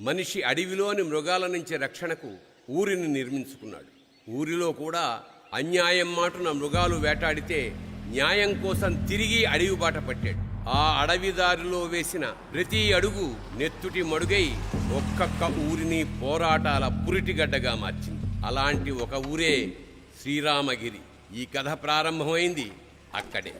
మనిషి అడవిలోని మృగాల నుంచి రక్షణకు ఊరిని నిర్మించుకున్నాడు. ఊరిలో కూడా అన్యాయం మాటున మృగాలు వేటాడితే న్యాయం కోసం తిరిగి అడవి బాట పట్టాడు. ఆ అడవిదారిలో వేసిన ప్రతి అడుగు నెత్తుటి మడుగై ఒక్కొక్క ఊరిని పోరాటాల పురిటిగడ్డగా మార్చింది. అలాంటి ఒక ఊరే శ్రీరామగిరి. ఈ కథ ప్రారంభమైంది అక్కడే.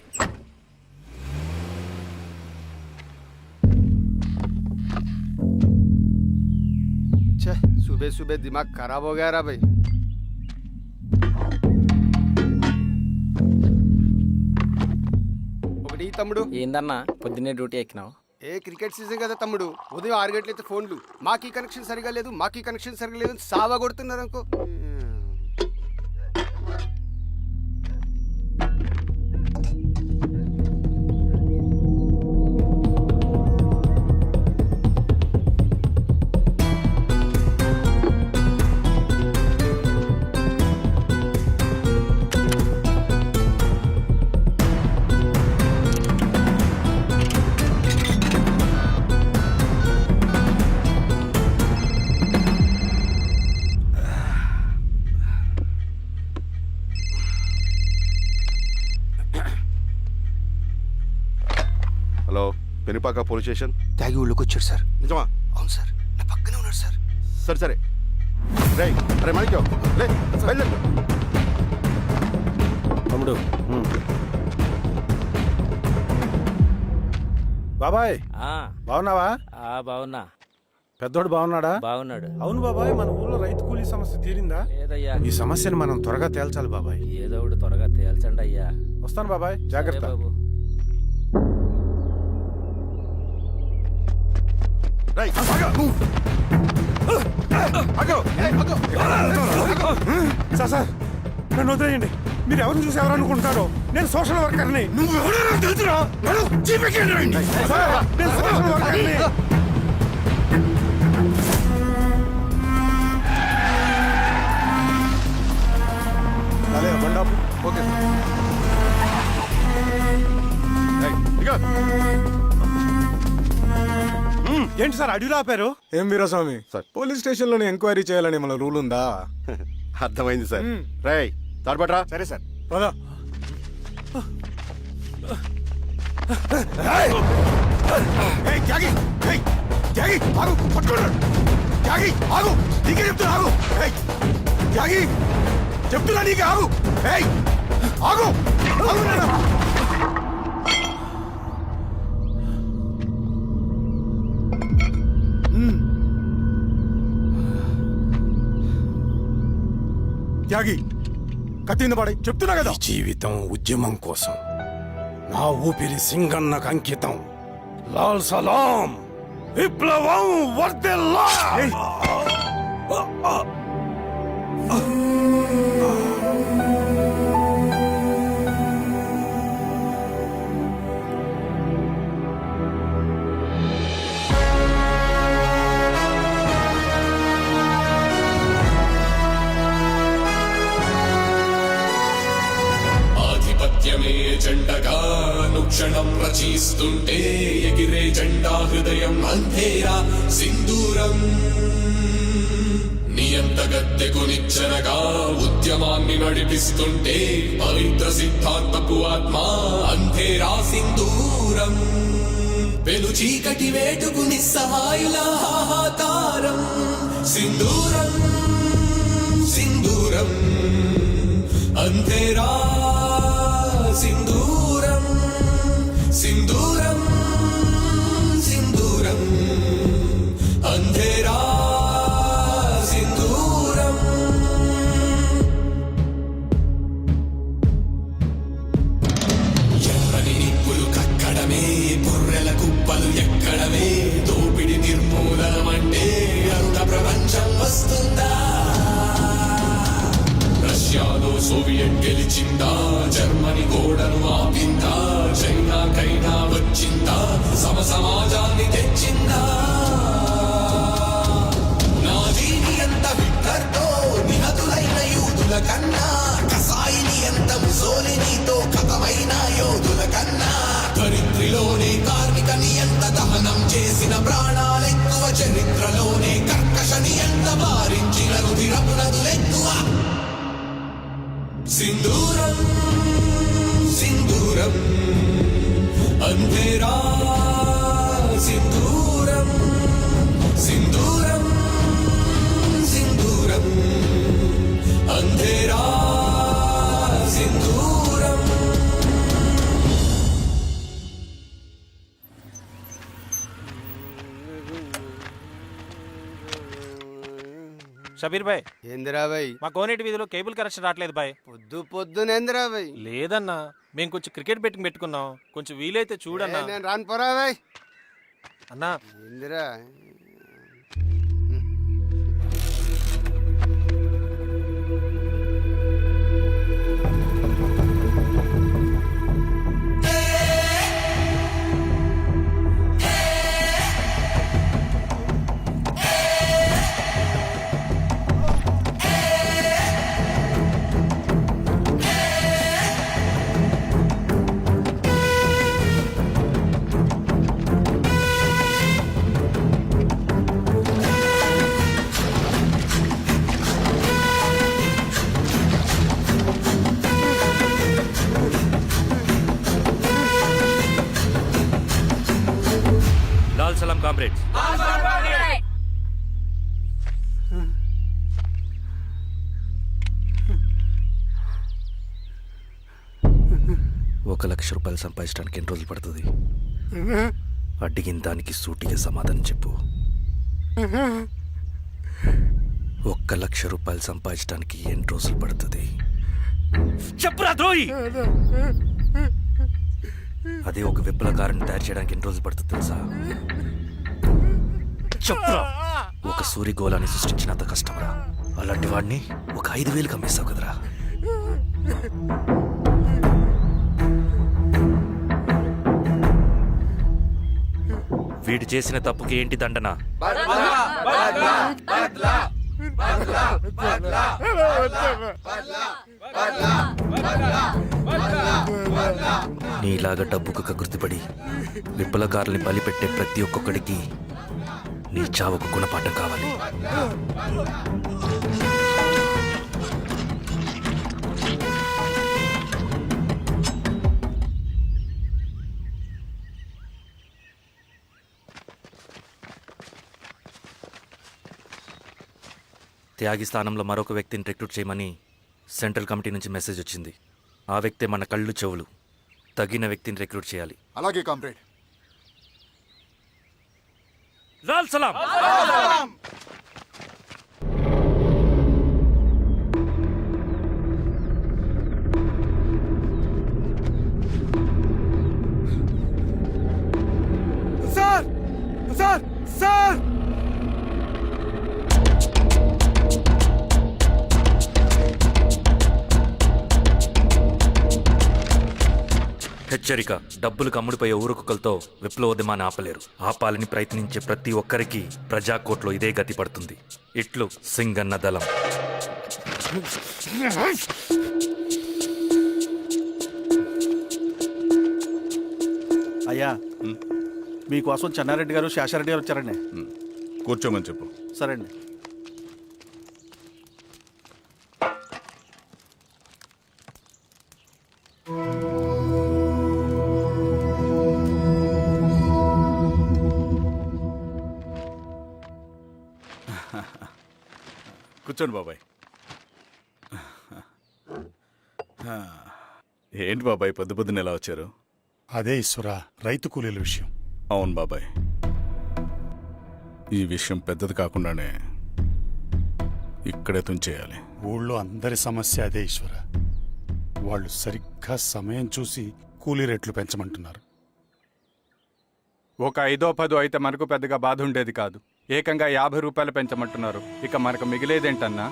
सुबह सुबह दिमाग खराब हो गया रा भाई. ఒకటి తమ్ముడు ఏందన్నా పొద్దున్నే డ్యూటీ ఎక్కినావు? క్రికెట్ సీజన్ కదా తమ్ముడు. ఉదయం 6 గంటలైతే ఫోన్లు మాకీ కనెక్షన్ సరిగా లేదు సావా కొడుతున్నారు అనుకో. Hello, Penupaka police station. తాగి ఊళ్ళోకి వచ్చాడు సార్. నిజమా? అవును సార్, నా పక్కనే ఉన్నాడు సార్. సరే సరే. రే అరే మాణిక్యం, లే బయలుదేరు. తమ్ముడు బాబాయ్ బాగున్నావా? బాగున్నా. పెద్దోడు బాగున్నాడా? బాగున్నాడు. అవును బాబాయ్, మన ఊర్లో రైతు కూలీ సమస్య తీరిందా? లేదయ్యా. ఈ సమస్యను మనం త్వరగా తేల్చాలి బాబాయ్. ఏదో ఒకటి త్వరగా తేల్చండి అయ్యా. వస్తాను బాబాయ్, జాగ్రత్త. బాబు. సార్ నన్ను వదిలేయండి. మీరు ఎవరిని చూసి ఎవరు అనుకుంటారో, నేను సోషల్ వర్కర్ని. నువ్వు ఎవరైనా తెలుసురా? నేను సోషల్ వర్కర్ని. అదే బండాపు. Okay sir. ఏంటి సార్ అడిగిలో ఆపారు? ఏం వీరస్వామి సార్, పోలీస్ స్టేషన్ లోనే ఎంక్వైరీ చేయాలని మన రూల్ ఉందా? అర్థమైంది సార్. రే తాడపట్రా. సరే సార్, పద. చెప్తున్నా నీకు, ఆగు. ఆగు. త్యాగి కత్తింద పడి చెప్తున్నా కదా. జీవితం ఉద్యమం కోసం, నా ఊపిరి సింగన్నకు అంకితం. లాల్ సలాం, విప్లవం వర్ధిల్లా. జెండగా అనుక్షణం రచిస్తుంటే ఎగిరే జెండా హృదయం అంధేరా సింధూరం. నియంత గద్దెకు నిచ్చెనగా ఉద్యమాన్ని నడిపిస్తుంటే పవిత్ర సిద్ధాంతపు ఆత్మ అంధేరా సింధూరం. వెలు చీకటి వేటుకు నిస్సహాయుల హాహాకారం సింధూరం సింధూరం అంధేరా సింధూరం సింధూరం సింధూరం అంధేరా సింధూరం. ఎర్రని నిప్పులు కక్కడమే, బుర్రెల కుప్పలు ఎక్కడమే, దోపిడి నిర్మూలనమంటే అరుణ ప్రపంచం వస్తుందా? రష్యాలో సోవియట్ గెలిచిందా? జర్మనీ గోడను ఆపిందా? చైనాకైనా వచ్చిందా? సమాజాన్ని తెచ్చిందా? నాజీని ఎంత హిట్లర్తో నిహతులైన యూదుల కన్నా, కసాయిని ఎంత ముసోలినీతో కథమైన యోధుల కన్నా, ధరిత్రిలోనే కార్మికని ఎంత దహనం చేసిన ప్రాణాలెక్కువ, చరిత్రలోనే సింధూరం సింధూరం అంధేరా సింధూరం సింధూరం సింధూరం అంధేరా సింధూరం. షబీర్ భాయ్, ఏందిరా బాయ్ మా కోనేటి వీధిలో కేబుల్ కనెక్షన్ రావట్లేదు బాయ్. పొద్దునేందిరా బాయ్? లేదన్నా, మేము కొంచెం క్రికెట్ బెట్టింగ్ పెట్టుకున్నాం, కొంచెం వీలైతే చూడన్నా. నేను రాను పోరా బాయ్. అన్నా ఏందిరా? లాల్ సలాం కామ్రేడ్స్. ₹1,00,000 సంపాదించడానికి ఎన్ని రోజులు పడుతుంది? అడిగిన దానికి సూటిగా సమాధానం చెప్పు. ₹1,00,000 సంపాదించడానికి ఎన్ని రోజులు పడుతుంది? చెప్పురా ద్రోహి. అదే ఒక విప్లవకారుని తయారు చేయడానికి ఎన్ని రోజులు పడుతుంది తెలుసా? చెప్పురా. ఒక సూర్యగోళాన్ని సృష్టించినంత కష్టంరా. అలాంటి వాడిని ఒక 5,000 అమ్మేస్తావు కదరా. వీడు చేసిన తప్పుకి ఏంటి దండన? నీలాగా డబ్బుకు కకృతిపడి విప్లవకారుల్ని బలిపెట్టే ప్రతి ఒక్కొక్కడికి నీ చావుకు గుణపాఠం కావాలి. త్యాగి స్థానంలో మరొక వ్యక్తిని రిక్రూట్ చేయమని సెంట్రల్ కమిటీ నుంచి మెసేజ్ వచ్చింది. ఆ వ్యక్తే మన కళ్ళు చెవులు. తగిన వ్యక్తిని రిక్రూట్ చేయాలి. అలాగే కామ్రేడ్. లాల్ సలాం. సార్ సార్ సార్ హెచ్చరిక: డబ్బులకు అమ్ముడిపోయే ఊరుకుకలతో విప్లవోద్యమాన్ని ఆపలేరు. ఆపాలని ప్రయత్నించే ప్రతి ఒక్కరికి ప్రజాకోట్లో ఇదే గతి పడుతుంది. ఇట్లు సింగన్న దళం. అయ్యా, మీకోసం చెన్నారెడ్డి గారు శేషారెడ్డి గారు వచ్చారండి. కూర్చోమని చెప్పు. సరే అండి. కూర్చోండి బాబాయ్. ఏంటి బాబాయ్ పొద్దున ఎలా వచ్చారు? అదే ఈశ్వరా, రైతు కూలీల విషయం. అవును బాబాయ్, ఈ విషయం పెద్దది కాకుండానే ఇక్కడే తుంచేయాలి. ఊళ్ళో అందరి సమస్య అదే ఈశ్వర. వాళ్ళు సరిగ్గా సమయం చూసి కూలీ రేట్లు పెంచమంటున్నారు. ఒక 5ో 10 అయితే మనకు పెద్దగా బాధ ఉండేది కాదు. ఏకంగా ₹50 పెంచమంటున్నారు. ఇక మనకు మిగిలేదేంటన్నా?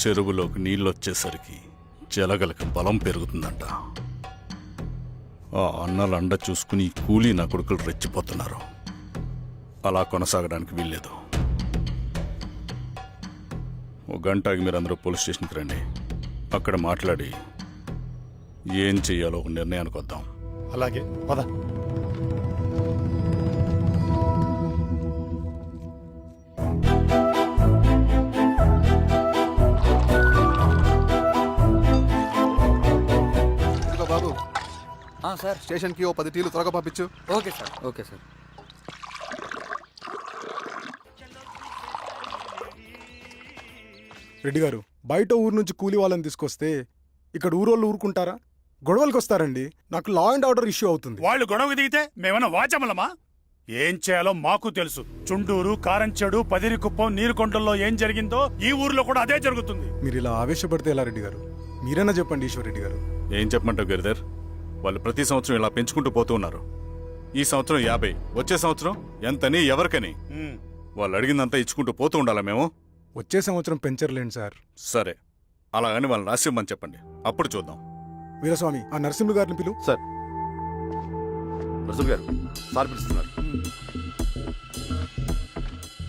చెరువులోకి నీళ్ళు వచ్చేసరికి జలగలకు బలం పెరుగుతుందంట. ఆ అన్నల అండ చూసుకుని ఈ కూలీ నా కొడుకులు రెచ్చిపోతున్నారు. అలా కొనసాగడానికి వీల్లేదు. ఒక గంటకి మీరందరూ పోలీస్ స్టేషన్కి రండి. అక్కడ మాట్లాడి ఏం చెయ్యాలో ఒక నిర్ణయానికి వద్దాం. అలాగే పద. సార్ స్టేషన్కి ఓ 10 టీలు త్వరగా పంపించు. Okay sir. Okay sir. Reddy గారు, బయట ఊరు నుంచి కూలి వాళ్ళని తీసుకొస్తే ఇక్కడ ఊరోళ్ళు ఊరుకుంటారా? గొడవలకు వస్తారండి. నాకు లా అండ్ ఆర్డర్ ఇష్యూ అవుతుంది. వాళ్ళు గొడవ దిగితే మేమన్నా వాచమలమా? ఏం చేయాలో మాకు తెలుసు. చుండూరు, కారంచెడు, పదిరికుప్పం, నీరుకొండల్లో ఏం జరిగిందో ఈ ఊర్లో కూడా అదే జరుగుతుంది. మీరు ఇలా ఆవేశపడితే ఎలా రెడ్డి గారు? మీరైనా చెప్పండి ఈశ్వర్ రెడ్డి గారు. ఏం చెప్పమంటావు గిరిధర్? వాళ్ళు ప్రతి సంవత్సరం ఇలా పెంచుకుంటూ పోతూ ఉన్నారు. ఈ సంవత్సరం 50, వచ్చే సంవత్సరం ఎంతని, ఎవరికని? వాళ్ళు అడిగిందంతా ఇచ్చుకుంటూ పోతూ ఉండాలా మేము? వచ్చే సంవత్సరం పెంచర్లేండి సార్. సరే, అలాగని వాళ్ళని రాసిమ్మని చెప్పండి, అప్పుడు చూద్దాం. వీరస్వామి, ఆ నరసింహులు గారిని పిలు. సార్. నరసింహ గారు సార్ పిలుస్తున్నారు.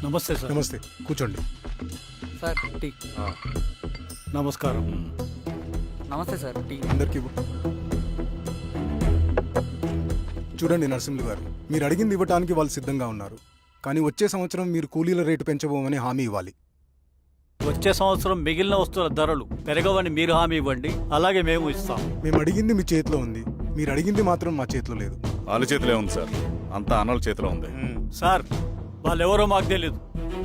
నమస్తే సార్. నమస్తే, కూర్చోండి. Sir tea. నమస్కారం. నమస్తే సార్. టీ. అందరికీ ఇవ్వు. చూడండి నరసింహులు గారు, మీరు అడిగింది ఇవ్వటానికి వాళ్ళు సిద్ధంగా ఉన్నారు. కానీ వచ్చే సంవత్సరం మీరు కూలీల రేటు పెంచబోమని హామీ ఇవ్వాలి. వచ్చే సంవత్సరం మిగిలిన వస్తువుల ధరలు పెరగవని మీరు హామీ ఇవ్వండి, అలాగే మేము ఇస్తాం. మేము అడిగింది మీ చేతిలో ఉంది, మీరు అడిగింది మాత్రం మా చేతిలో లేదు. వాళ్ళ చేతిలో ఉంది సార్, అంతా అన్నల చేతిలో ఉంది. సార్, వాళ్ళెవరో మాకు తెలియదు.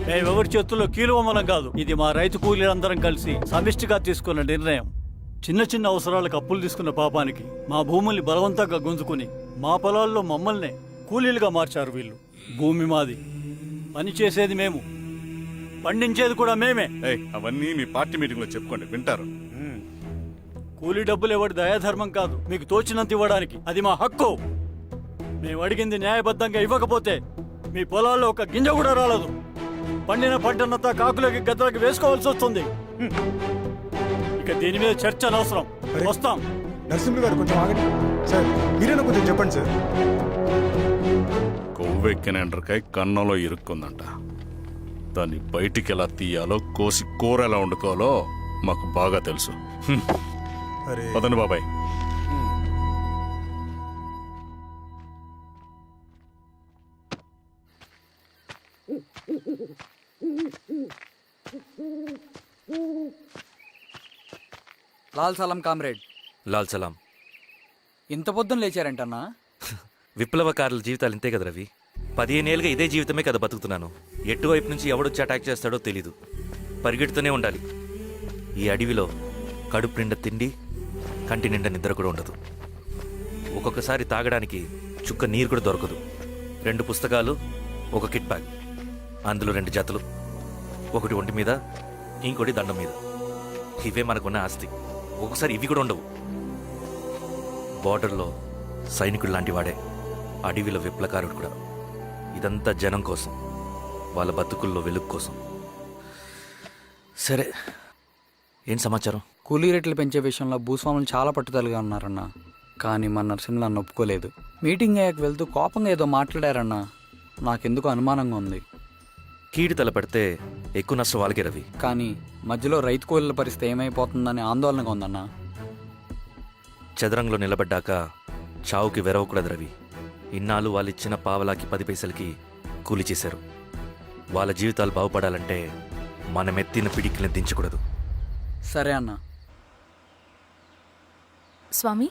మేమెవరి చేతుల్లో కీలువమనం కాదు. ఇది మా రైతు కూలీలందరం కలిసి సమిష్టిగా తీసుకున్న నిర్ణయం. చిన్న చిన్న అవసరాలకు అప్పులు తీసుకున్న పాపానికి మా భూముల్ని బలవంతంగా గుంజుకుని మా పొలాల్లో మమ్మల్నే కూలీలుగా మార్చారు వీళ్ళు. భూమి మాది, పని చేసేది మేము, పండించేది కూడా మేమే. అవన్నీ మీ పార్టీ మీటింగ్ లో చెప్పుకోండి, వింటారు. కూలీ డబ్బులు ఎవరి దయాధర్మం కాదు, మీకు తోచినంత ఇవ్వడానికి అది మా హక్కు. మేము అడిగింది న్యాయబద్ధంగా ఇవ్వకపోతే మీ పొలాల్లో ఒక గింజ కూడా రాలదు. పండిన పంటనంతా కాకులకి గద్దలకి వేసుకోవాల్సి వస్తుంది. ఇక దీని మీద చర్చ అనవసరం. వస్తాం. నరసింహులు గారు కొంచెం ఆగండి సార్. మీరైనా కొంచెం చెప్పండి సార్. కొవ్వెక్కిన ఎండ్రకాయ కన్నంలో ఇరుక్కుందంట. దాన్ని బయటికి ఎలా తీయాలో, కోసి కూర ఎలా వండుకోవాలో మాకు బాగా తెలుసు. పదండి బాబాయ్. లాల్ సలాం కామ్రేడ్. లాల్ సలాం. ఇంత పొద్దున లేచారంటన్నా? విప్లవకారుల జీవితాలు ఇంతే కదా రవి. 15 ఏళ్ళుగా ఇదే జీవితమే కదా బతుకుతున్నాను. ఎటువైపు నుంచి ఎవడొచ్చి అటాక్ చేస్తాడో తెలీదు. పరిగెడుతూనే ఉండాలి. ఈ అడవిలో కడుపు నిండా తిండి, కంటి నిండా నిద్ర కూడా ఉండదు. ఒక్కొక్కసారి తాగడానికి చుక్క నీరు కూడా దొరకదు. 2 పుస్తకాలు, ఒక కిట్ బ్యాగ్, అందులో 2 జతలు, ఒకటి ఒంటి మీద, ఇంకోటి దండం మీద. ఇవే మనకున్న ఆస్తి. ఒక్కొక్కసారి ఇవి కూడా ఉండవు. బార్డర్లో సైనికుడు లాంటి వాడే అడవిలో విప్లవకారుడు కూడా. ఇదంతా జనం కోసం, వాళ్ళ బతుకుల్లో వెలుగు కోసం. సరే, ఏం సమాచారం? కూలీ రేట్లు పెంచే విషయంలో భూస్వాములు చాలా పట్టుదలగా ఉన్నారన్న. కానీ మన నరసింహులు అన్న ఒప్పుకోలేదు. మీటింగ్ అయ్యాక వెళ్తూ కోపంగా ఏదో మాట్లాడారన్న. నాకెందుకు అనుమానంగా ఉంది. కీడి తలపెడితే ఎక్కువ నష్టం వాళ్ళకే రవి. కానీ మధ్యలో రైతు కూలీల పరిస్థితి ఏమైపోతుందని ఆందోళనగా ఉందన్న. చదరంగంలో నిలబడ్డాక చావుకి వెరవకూడదు రవి. ఇన్నాళ్ళు వాళ్ళు ఇచ్చిన పావలాకి 10 పైసలకి కూలి చేశారు. వాళ్ళ జీవితాలు బాగుపడాలంటే మనమెత్తిన పిడికిని దించకూడదు. సరే అన్న. స్వామి,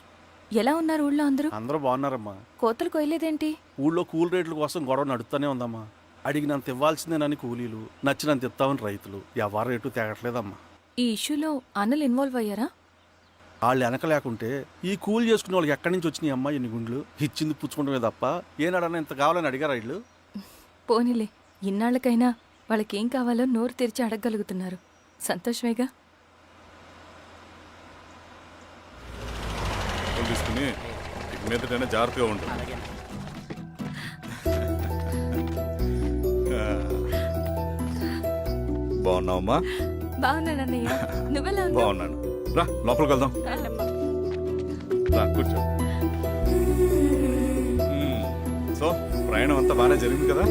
ఎలా ఉన్నారు ఊళ్ళో అందరూ? అందరూ బాగున్నారమ్మా. కోతలు కొయ్యలేదేంటి? ఊళ్ళో కూలి రేట్ల కోసం గొడవ నడుస్తూనే ఉందమ్మా. అడిగినంత ఇవ్వాల్సిందేనని కూలీలు, నచ్చినంత ఇస్తామని రైతులు. ఎవరు రేటు తేగట్లేదమ్మా. ఈ ఇష్యూలో అన్నలు ఇన్వాల్వ్ అయ్యారా? వాళ్ళు వెనక లేకుంటే ఈ కూలి చేసుకునే వాళ్ళకి ఎక్కడి నుంచి వచ్చినాయి అమ్మా ఎన్ని గుండ్లు? ఇచ్చింది పుచ్చుకుంటమే తప్ప ఏనాడన్నా ఇంత కావాలని అడిగారా వీళ్ళు? పోనీలే, ఇన్నాళ్ళకైనా వాళ్ళకేం కావాలో నోరు తెరిచి అడగగలుగుతున్నారు. సంతోషమేగా. తీసుకుని మీదటైనా జాగ్రత్తగా ఉంటుంది. బాగున్నావమ్మా? బాగున్నానన్నయ్య, నువ్వెలా ఉన్నావు? బాగున్నాను. రా లోపలికి వెళ్దాం. రా కూర్చో. సో ప్రయాణం అంతా బాగానే జరిగింది కదా?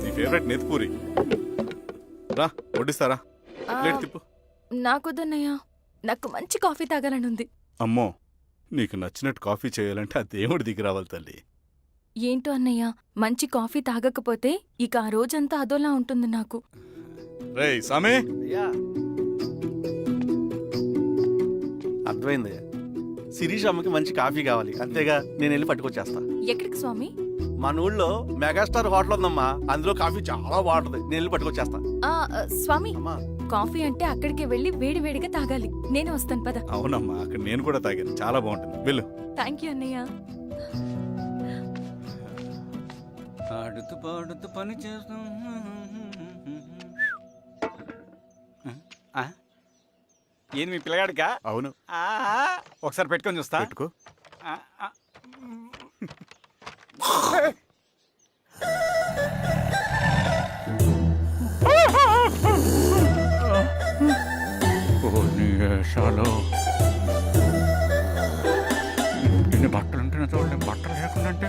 నీ ఫేవరెట్ నెత్తిపూరి. రా వడ్డిస్తారా? ప్లేట్ తిప్పు. నాకొద్దన్నయ్య, నాకు మంచి కాఫీ తాగాలని ఉంది. అమ్మో, నీకు నచ్చినట్టు కాఫీ చేయాలంటే ఆ దేవుడి దిగి రావాలి తల్లి. ఏంటో అన్నయ్య, మంచి కాఫీ తాగకపోతే ఇక ఆ రోజంతా అదోలా ఉంటుంది నాకు. రేయ్ సామే, అర్థమైంది. శిరీష్ అమ్మకి మంచి కాఫీ కావాలి, అంతేగా నేను వెళ్ళి పట్టుకొచ్చేస్తా. ఎక్కడికి స్వామి? మన ఊళ్ళో మెగాస్టార్ హోటల్ ఉందమ్మా, అందులో కాఫీ చాలా బాగుంటుంది, నేను వెళ్ళి పట్టుకొచ్చేస్తా. స్వామి, అమ్మా కాఫీ అంటే అక్కడికి వెళ్ళి వేడి వేడిగా తాగాలి. నేను వస్తాను పద. అవునమ్మా, అక్కడ నేను కూడా తాగాను, చాలా బాగుంటుంది. వెళ్ళు. థ్యాంక్ యూ అన్నయ్య. ఆడుతూ పాడుతూ పని చేస్తాం. ఏంది మీ పిల్లగాడికా? అవును. ఒకసారి పెట్టుకొని చూస్తా. పెట్టుకో. ఇన్ని బట్టలు ఉంటే చూడండి, బట్టలు లేకుండా అంటే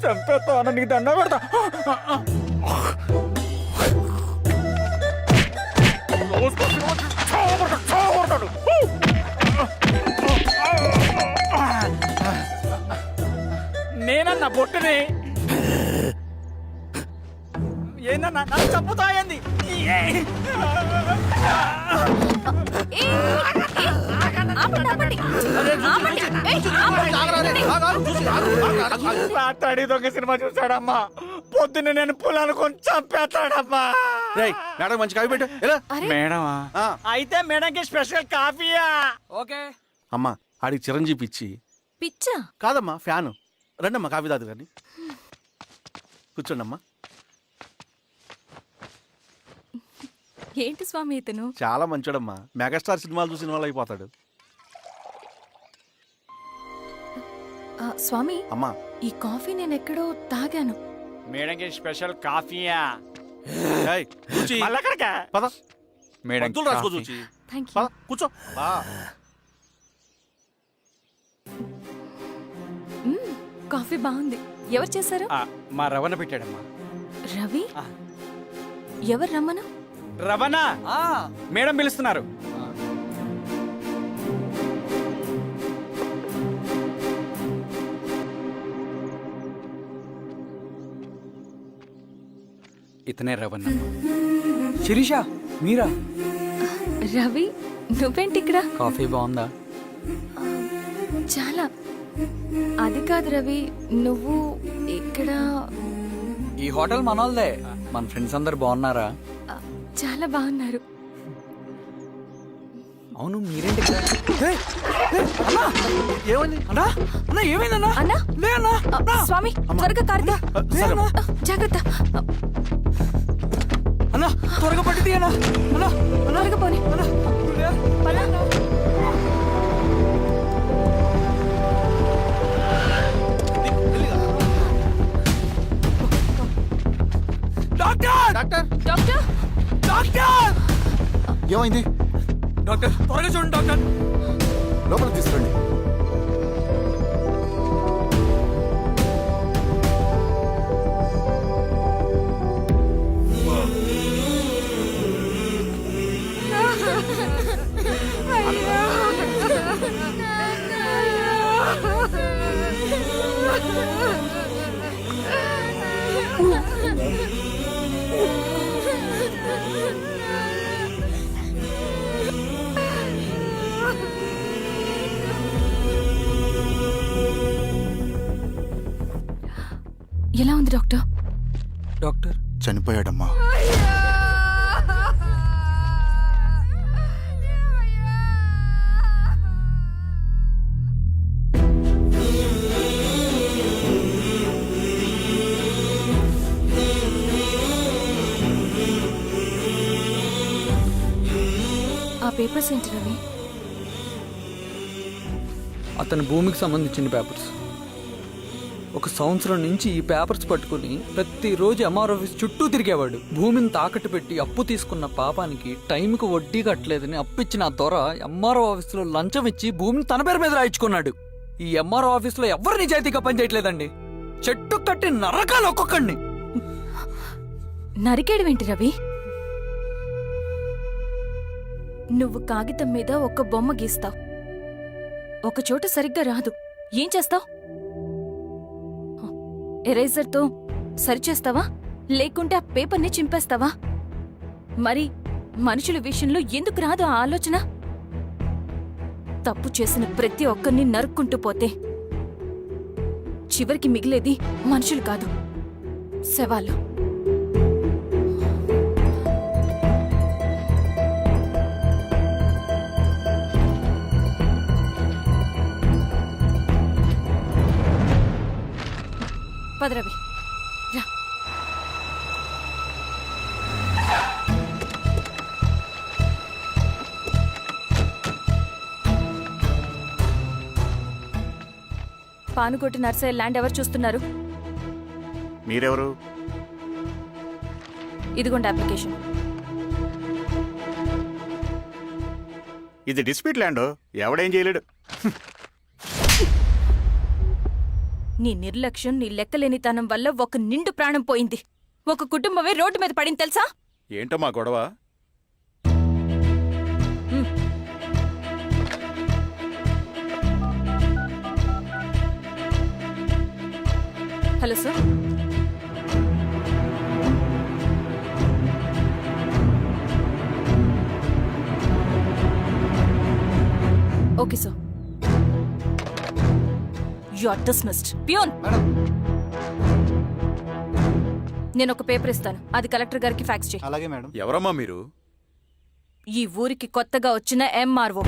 చంపేస్తా, నీకు దండ పెడతా. నేనన్నా బొట్టుని ఏందన్నా నన్ను చంపుతా ఏంది? రాత్రి దొంగ సినిమా చూసాడమ్మా, పొద్దున్న నేను పొలాన్ని కొంచెం చంపేస్తాడమ్మా. మేడం మంచి కాఫీ పెట్టు. మేడమా? అయితే మేడంకి స్పెషల్ కాఫీయా? ఓకే. అమ్మా ఆడికి చిరంజీవి పిచ్చి. పిచ్చా? కాదమ్మా, ఫ్యాను. రండమ్మా కాఫీ తాదు కానీ. కూర్చోండి అమ్మా. ఏంటి స్వామి ఇతను? చాలా మంచోడమ్మా, మెగాస్టార్ సినిమాలు చూసిన వాళ్ళు అయిపోతాడు. స్వామి, అమ్మా ఈ కాఫీ నేను ఎక్కడో తాగాను. మేడంకి స్పెషల్ కాఫీయా? పద మేడం రాసుకో చూచి. Thank you. పద కూర్చో. కాఫీ బాగుంది. ఎవరు చేశారు? మా రవణ పెట్టాడమ్మా. రవి? ఎవరు రమ్మను? రవణ మేడం పిలుస్తున్నారు. ఇతనే రవణ. శిరీష, మీరా? రవి, నువ్వేంటి ఇక్కడ? కాఫీ బాగుందా? చాలా. అది కాదు రవి, నువ్వు ఇక్కడ. ఈ హోటల్ మనోల్దే. మన ఫ్రెండ్స్ అందరు బాగున్నారా? చాలా బాగున్నారు. అవును, మీరేంటి ఇక్కడ? ఏమైంది అన్నా, అన్నా ఏమైందన్నా? అన్నా, లే అన్నా. స్వామి త్వరగా కారుదా. జాగ్రత్త అన్నా, త్వరగా పట్టి అన్నా. అన్నా, త్వరగా పోనీ. డాక్టర్! Doctor doctor! డాక్టర్! ఏమైంది? డాక్టర్ త్వరగా చూడండి డాక్టర్. లోపల తీసుకురండి. ఎలా ఉంది డాక్టర్? డాక్టర్ చనిపోయాడమ్మా. ఆ పేపర్స్ ఏంటి రవి? అతని భూమికి సంబంధించిన పేపర్స్. ఒక సంవత్సరం నుంచి ఈ పేపర్స్ పట్టుకుని ప్రతిరోజు ఎంఆర్ ఆఫీస్ చుట్టూ తిరిగేవాడు. భూమిని తాకట్టు పెట్టి అప్పు తీసుకున్న పాపానికి టైంకి వడ్డీ కట్టలేదని అప్పిచ్చిన ఆ దొర ఎంఆర్ఓ ఆఫీసులో లంచం ఇచ్చి భూమిని తన పేరు మీద రాయించుకున్నాడు. ఈ ఎంఆర్ఓ ఆఫీసులో ఎవరు నిజాయితీగా పనిచేయట్లేదండి. చెట్టు కట్టి నరకాలు ఒక్కొక్కడిని. నరికేడవేంటి రవి? నువ్వు కాగితం మీద ఒక బొమ్మ గీస్తావు, ఒక చోట సరిగ్గా రాదు, ఏం చేస్తావు? ఎరేజర్తో సరిచేస్తావా లేకుంటే ఆ పేపర్ని చింపేస్తావా? మరి మనుషుల విషయంలో ఎందుకు రాదు ఆ ఆలోచన? తప్పు చేసిన ప్రతి ఒక్కరిని నరుక్కుంటూ పోతే చివరికి మిగిలేది మనుషులు కాదు, శవాలు. పదరవి రా. పానుకోటి నర్సయ్య ల్యాండ్ ఎవరు చూస్తున్నారు? మీరెవరు? ఇదిగోండి అప్లికేషన్. ఇది డిస్ప్యూట్ ల్యాండ్, ఎవడేం చేయలేడు. నీ నిర్లక్ష్యం, నీ లెక్కలేనితనం వల్ల ఒక నిండు ప్రాణం పోయింది. ఒక కుటుంబమే రోడ్డు మీద పడింది తెలుసా? ఏంటో మా గొడవ? Hello sir. Okay sir. You are dismissed. Peon, నేను ఒక పేపర్ ఇస్తాను, అది కలెక్టర్ గారికి ఫ్యాక్స్ చేయి. అలాగే మేడం. ఎవరమ్మా మీరు? ఈ ఊరికి కొత్తగా వచ్చిన ఎంఆర్ఓ.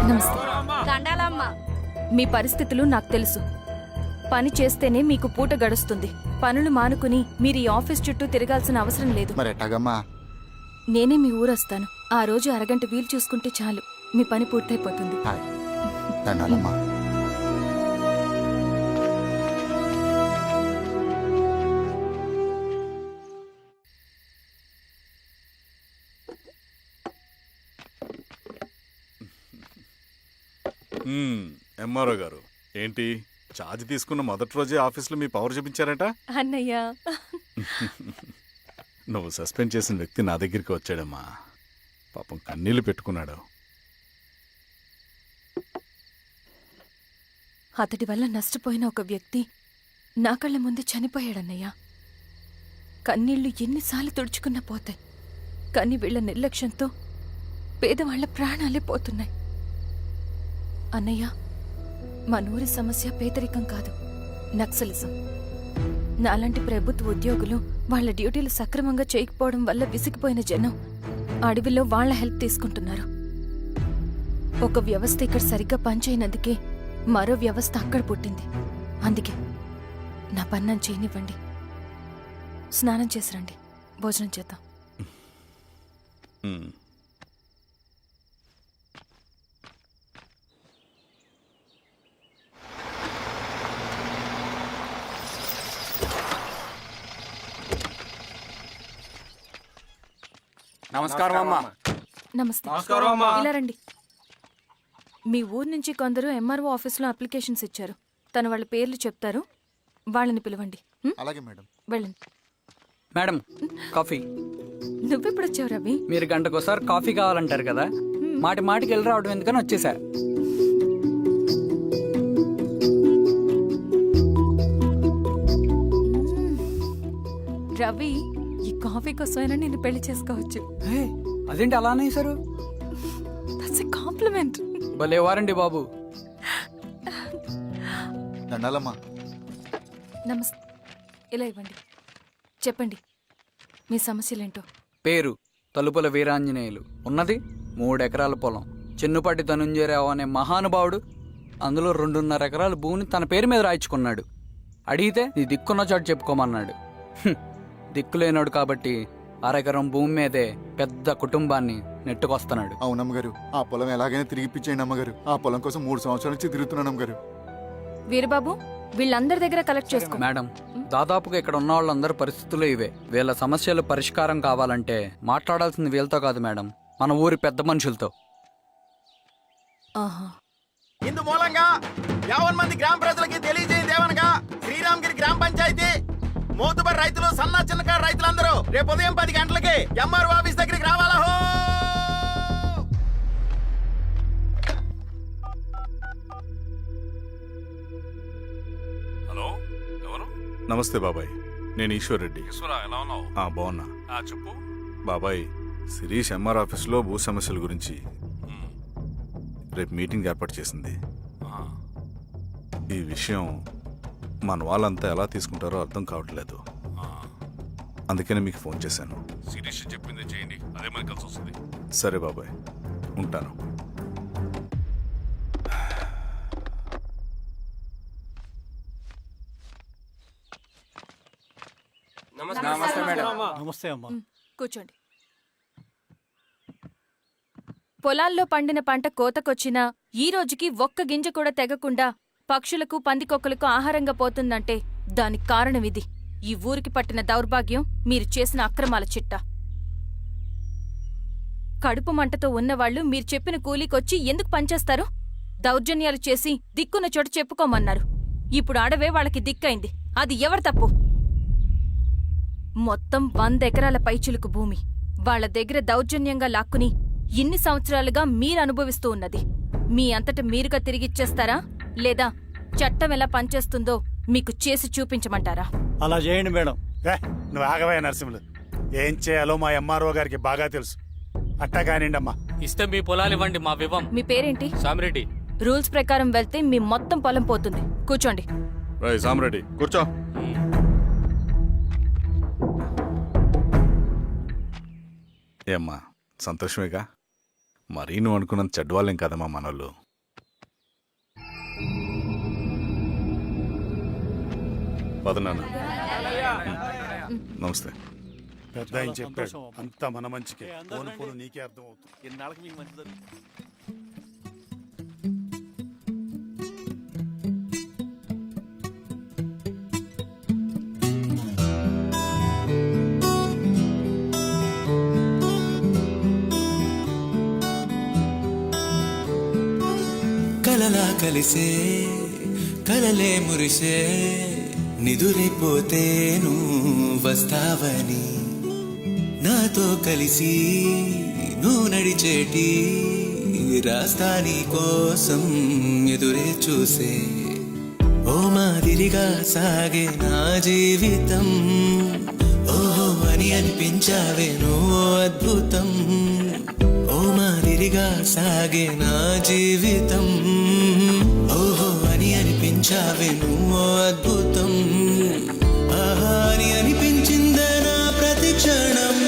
నమస్తే. మీ పరిస్థితులు నాకు తెలుసు. పని చేస్తేనే మీకు పూట గడుస్తుంది. పనులు మానుకుని మీరు ఈ ఆఫీస్ చుట్టూ తిరగాల్సిన అవసరం లేదు. నేనే మీ ఊరొస్తాను. ఆ రోజు అరగంట వీలు చూసుకుంటే చాలు, మీ పని పూర్తయిపోతుంది. ఎంఆర్ఓ గారు, ఏంటి ఛార్జ్ తీసుకున్న మొదటి రోజే ఆఫీస్లో మీ పవర్ చూపించారట? అన్నయ్య, నువ్వు సస్పెండ్ చేసిన వ్యక్తి నా దగ్గరికి వచ్చాడమ్మా. పాపం కన్నీళ్లు పెట్టుకున్నాడు. అతడి వల్ల నష్టపోయిన ఒక వ్యక్తి నా కళ్ళ ముందు చనిపోయాడన్నయ్య. కన్నీళ్లు ఎన్నిసార్లు తుడుచుకున్నా పోతాయి, కానీ వీళ్ల నిర్లక్ష్యంతో పేదవాళ్ల ప్రాణాలే పోతున్నాయి. అన్నయ్య, మనూరి సమస్య పేదరికం కాదు, నక్సలిజం. నాలాంటి ప్రభుత్వ ఉద్యోగులు వాళ్ళ డ్యూటీలు సక్రమంగా చేయకపోవడం వల్ల విసిగిపోయిన జనం అడవిలో వాళ్ల హెల్ప్ తీసుకుంటున్నారు. ఒక వ్యవస్థ ఇక్కడ సరిగ్గా పనిచేయనందుకే మరో వ్యవస్థ అక్కడ పుట్టింది. అందుకే నా పన్నం చేయనివ్వండి. స్నానం చేసిరండి, భోజనం చేద్దాం. నమస్కారం అమ్మా. నమస్తే. ఇలా రండి. మీ ఊరు నుంచి కొందరు ఎంఆర్ఓ ఆఫీస్లో అప్లికేషన్స్ ఇచ్చారు. తను వాళ్ళ పేర్లు చెప్తారు, వాళ్ళని పిలవండి. అలాగే మేడం. వెళ్ళండి. Madam, coffee. నువ్వెప్పుడు వచ్చావు రవి? మీరు గంటకోసారి కాఫీ కావాలంటారు కదా, మాటి మాటికి వెళ్ళి రావడం ఎందుకని వచ్చేసా. రవి, ఈ కాఫీ కోసమైనా నేను పెళ్లి చేసుకోవచ్చు. అదేంటి అలా అనేసారు? That's a compliment. భలే వారండి బాబు. నమస్తే. ఇలా ఇవ్వండి. చెప్పండి, మీ సమస్యలేంటో. పేరు తలుపుల వీరాంజనేయులు. ఉన్నది 3 ఎకరాల పొలం. చిన్నుపాటి ధనుంజయరావు అనే మహానుభావుడు అందులో 2.5 ఎకరాల భూమిని తన పేరు మీద రాయించుకున్నాడు. అడిగితే నీ దిక్కున్న చోటు చెప్పుకోమన్నాడు. దిక్కులేనాడు కాబట్టి 1/2 ఎకరం భూమి మీదే పెద్ద కుటుంబాన్ని నెట్టుకొస్తున్నాడు. అవునమ్మగారు, ఆ పొలం ఎలాగైనా తిరిగిప్పించేయండి అమ్మగారు. ఆ పొలం కోసం 3 సంవత్సరాల నుంచి తిరుగుతున్నాను అమ్మగారు. వీరబాబు, వీళ్ళందరి దగ్గర కలెక్ట్ చేసుకో. మేడం, దాదాపుగా ఇక్కడ ఉన్న వాళ్ళందరి పరిస్థితులు ఇవే. వీళ్ళ సమస్యలు పరిష్కారం కావాలంటే మాట్లాడాల్సింది వీళ్ళతో కాదు మేడం, మన ఊరి పెద్ద మనుషులతో. ఇందు మూలంగా 50 మంది గ్రామ ప్రజలకి తెలియజేయదేవనగా శ్రీరామగిరి గ్రామ పంచాయతీ మోతుబరి రైతులు, సన్న చిన్నకారు రైతులందరూ రేపు ఉదయం 10 గంటలకి ఎంఆర్ఓ ఆఫీస్ దగ్గరికి రావాలా. నమస్తే బాబాయ్, నేను ఈశ్వర్ రెడ్డి. ఎలా ఉన్నావు? బాగున్నా చెప్పు. బాబాయ్. శిరీష్ ఎంఆర్ ఆఫీస్లో భూ సమస్యల గురించి రేపు మీటింగ్ ఏర్పాటు చేసింది. ఈ విషయం మన వాళ్ళంతా ఎలా తీసుకుంటారో అర్థం కావట్లేదు. అందుకనే మీకు ఫోన్ చేశాను. శిరీష్ చెప్పింది చేయండి, అదే మనకి కలిసి వస్తుంది. సరే బాబాయ్, ఉంటాను. నమస్తే అమ్మా. కూర్చోండి. పొలాల్లో పండిన పంట కోతకొచ్చినా ఈ రోజుకి ఒక్క గింజ కూడా తెగకుండా పక్షులకు పందికొక్కలకు ఆహారంగా పోతుందంటే దానికి కారణం ఇది. ఈ ఊరికి పట్టిన దౌర్భాగ్యం మీరు చేసిన అక్రమాల చిట్టా. కడుపు మంటతో ఉన్నవాళ్లు మీరు చెప్పిన కూలీకొచ్చి ఎందుకు పనిచేస్తారు? దౌర్జన్యాలు చేసి దిక్కున్న చోట చెప్పుకోమన్నారు. ఇప్పుడు అడవే వాళ్ళకి దిక్కైంది. అది ఎవరి తప్పు? మొత్తం 100 ఎకరాల పైచిలుకు భూమి వాళ్ల దగ్గర దౌర్జన్యంగా లాక్కుని ఇన్ని సంవత్సరాలుగా మీరు అనుభవిస్తూ ఉన్నది. మీ అంతట మీరుగా తిరిగిచ్చేస్తారా, లేదా చట్టం ఎలా పనిచేస్తుందో మీకు చేసి చూపించమంటారా? అలా చేయండి మేడం. నువ్వు ఆగవే నరసింహులు. ఏం చేయాలో మా ఎంఆర్ఓ గారికి బాగా తెలుసు. అట్టా కానిండమ్మా. ఇస్తే మీ పొలాలు ఇవ్వండి, మా వివం. మీ పేరేంటి? సామిరెడ్డి. రూల్స్ ప్రకారం వెళ్తే మీ మొత్తం పొలం పోతుంది. కూర్చోండి. సామిరెడ్డి కూర్చో. ఏమ్మా సంతోషమేగా? మరీ నువ్వు అనుకున్నంత చెడ్డవాళ్ళేం కదమ్మా మనోళ్ళు. పదనాన్న. నమస్తే. పెద్ద ఆయన చెప్పాడు, అంతా మన మంచికే. పోను పోను నీకే అర్థం అవుతుంది. ఎన్నాళ్ళకి మీకు మంచి జరుగుతుంది. కలలా కలిసే కలలే మురిసే నిదురైపోతేను వస్తావని, నాతో కలిసి నువ్వు నడిచేటి రాస్తాని కోసం ఎదురే చూసే. ఓ మాదిరిగా సాగే నా జీవితం, ఓహో అని అనిపించావే నువ్వు అద్భుతం. ఓ మాదిరిగా సాగే నా జీవితం, ఓహో అని అనిపించావే నువ్వు అద్భుతం. ఆహా అని అనిపించిందే నా ప్రతి క్షణం.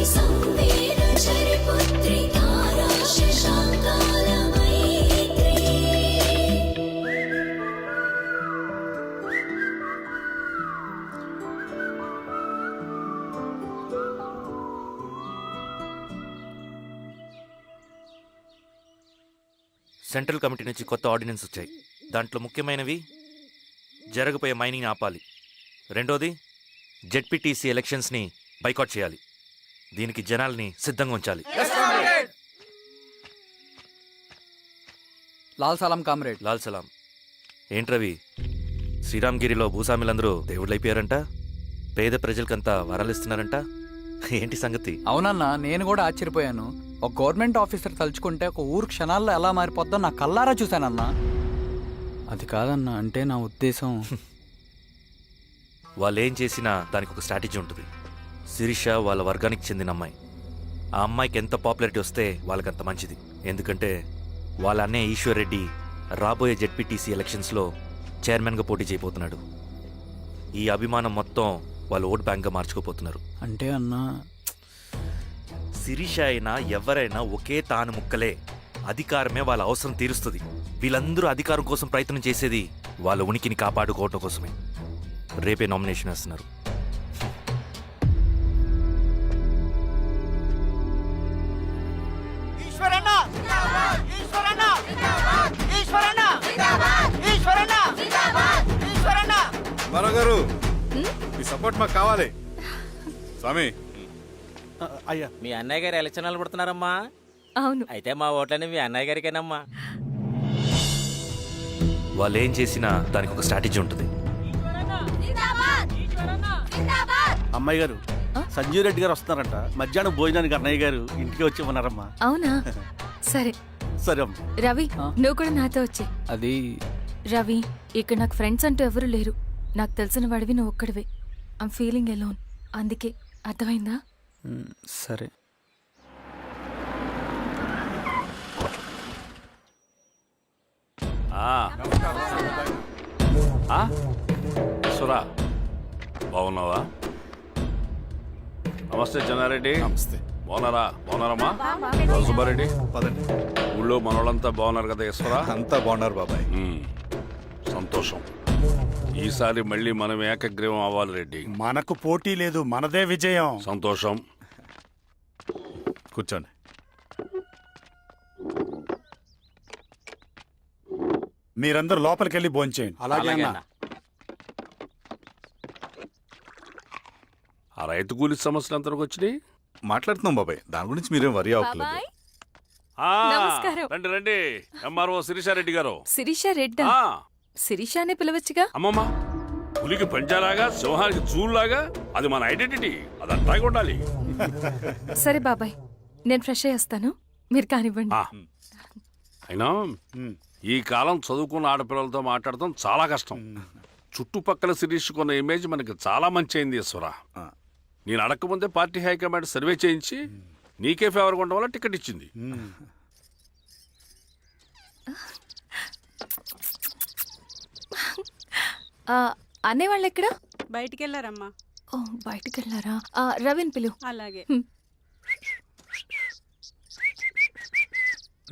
సెంట్రల్ కమిటీ నుంచి కొత్త ఆర్డినెన్స్ వచ్చాయి. దాంట్లో ముఖ్యమైనవి జరగబోయే మైనింగ్ ఆపాలి, రెండోది జెడ్పీటీసీ ఎలక్షన్స్ని బైకాట్ చేయాలి, దీనికి జనాల్ని సిద్ధంగా ఉంచాలి. లాల్ సలాం కామ్రేడ్. లాల్ సలాం. ఏంట్రవి, శ్రీరామ్గిరిలో భూస్వాములందరూ దేవుళ్ళైపోయారంట, పేద ప్రజలకంతా వరాలిస్తున్నారంట, ఏంటి సంగతి? అవునన్నా, నేను కూడా ఆశ్చర్యపోయాను. ఒక గవర్నమెంట్ ఆఫీసర్ తలుచుకుంటే ఒక ఊరు క్షణాల్లో ఎలా మారిపోద్దో నా కల్లారా చూశానన్నా. అది కాదన్నా, అంటే నా ఉద్దేశం వాళ్ళు ఏం చేసినా దానికి ఒక స్ట్రాటజీ ఉంటుంది. శిరీష వాళ్ళ వర్గానికి చెందిన అమ్మాయి. ఆ అమ్మాయికి ఎంత పాపులారిటీ వస్తే వాళ్ళకంత మంచిది. ఎందుకంటే వాళ్ళ అన్నయ్య ఈశ్వర్ రెడ్డి రాబోయే జెడ్పీటీసీ ఎలక్షన్స్లో చైర్మన్గా పోటీ చేయబోతున్నాడు. ఈ అభిమానం మొత్తం వాళ్ళు ఓట్ బ్యాంక్గా మార్చుకోపోతున్నారు. అంటే అన్నా, శిరీష అయినా ఎవరైనా ఒకే తాను ముక్కలే. అధికారమే వాళ్ళ అవసరం తీరుస్తుంది. వీళ్ళందరూ అధికారం కోసం ప్రయత్నం చేసేది వాళ్ళ ఉనికిని కాపాడుకోవటం కోసమే. రేపే నామినేషన్ వేస్తున్నారు. గారు మీ సపోర్ట్ మాకు కావాలి. స్వామి, అయ్యా, మీ అన్నయ్య గారు ఎలక్షన్ నిలబడుతున్నారమ్మా. అవును. అయితే మా ఓట్లని మీ అన్నయ్య గారికేనమ్మా. వాళ్ళు ఏం చేసినా దానికి ఒక స్ట్రాటజీ ఉంటుంది. అమ్మాయి గారు, సంజీవ్ రెడ్డి గారు వస్తున్నారంట. మధ్యాహ్నం భోజనానికి అన్నయ్య గారు ఇంటికి వచ్చి ఉన్నారమ్మా. అవునా? సరే సరే అమ్మా. రవి, నువ్వు కూడా నాతో వచ్చే. అది రవి, ఇక్కడ నాకు ఫ్రెండ్స్ అంటూ ఎవరు లేరు. నాకు తెలిసిన వాడివి నువ్వు ఒక్కడివే. I'm feeling alone. అందుకే, అర్థమైందా? సరే. సురా, బాగున్నావా? నమస్తే చెన్నారెడ్డి. నమస్తే. బాగున్నారమ్మా? సుబ్బారెడ్డి, పదండి. ఊళ్ళో మనోళ్ళంతా బాగున్నారు కదా ఈశ్వరా? అంతా బాగున్నారు బాబాయ్. సంతోషం. ఈసారి మళ్ళీ మనం ఏకగ్రీవం అవ్వాలి రెడ్డి. మనకు పోటీ లేదు, మనదే విజయం. సంతోషం. కూర్చోండి. మీరందరూ లోపలికి వెళ్ళి భోంచేయండి. అలాగే అన్న. ఆ రైతు కూలి సమస్యలు ఎంతవరకు వచ్చినాయి? మాట్లాడుతున్నాం బాబాయ్, దాని గురించి మీరేం వరి అవ్వట్లేదు. బాబాయ్, ఆ, నమస్కారం. రండి రండి. ఎంఆర్ఓ శిరీషారెడ్డి గారు. శిరీష రెడ్డా? ఆ, శిరీష అనే పిలవచ్చుగా. అమ్మమ్మ, పులికి పంచాలాగా సింహానికి చూలాగా అది మన ఐడెంటిటీ, అది అట్టాగే ఉండాలి. సరే బాబాయ్, నేను ఫ్రెష్ అయ్యేస్తాను, మీరు కానివ్వండి. ఆ, అయినా ఈ కాలం చదువుకున్న ఆడపిల్లలతో మాట్లాడటం చాలా కష్టం. చుట్టుపక్కల శిరీషకున్న ఇమేజ్ మనకి చాలా మంచి అయింది ఈశ్వర. నేను అడగకముందే పార్టీ హైకమాండ్ సర్వే చేయించి నీకే ఫేవర్గా ఉండడం వల్ల టికెట్ ఇచ్చింది. అనేవాళ్ళు ఎక్కడ? బయటికి వెళ్ళారమ్మా. ఓ, బయటికి వెళ్ళారా? రవిని పిలు. అలాగే.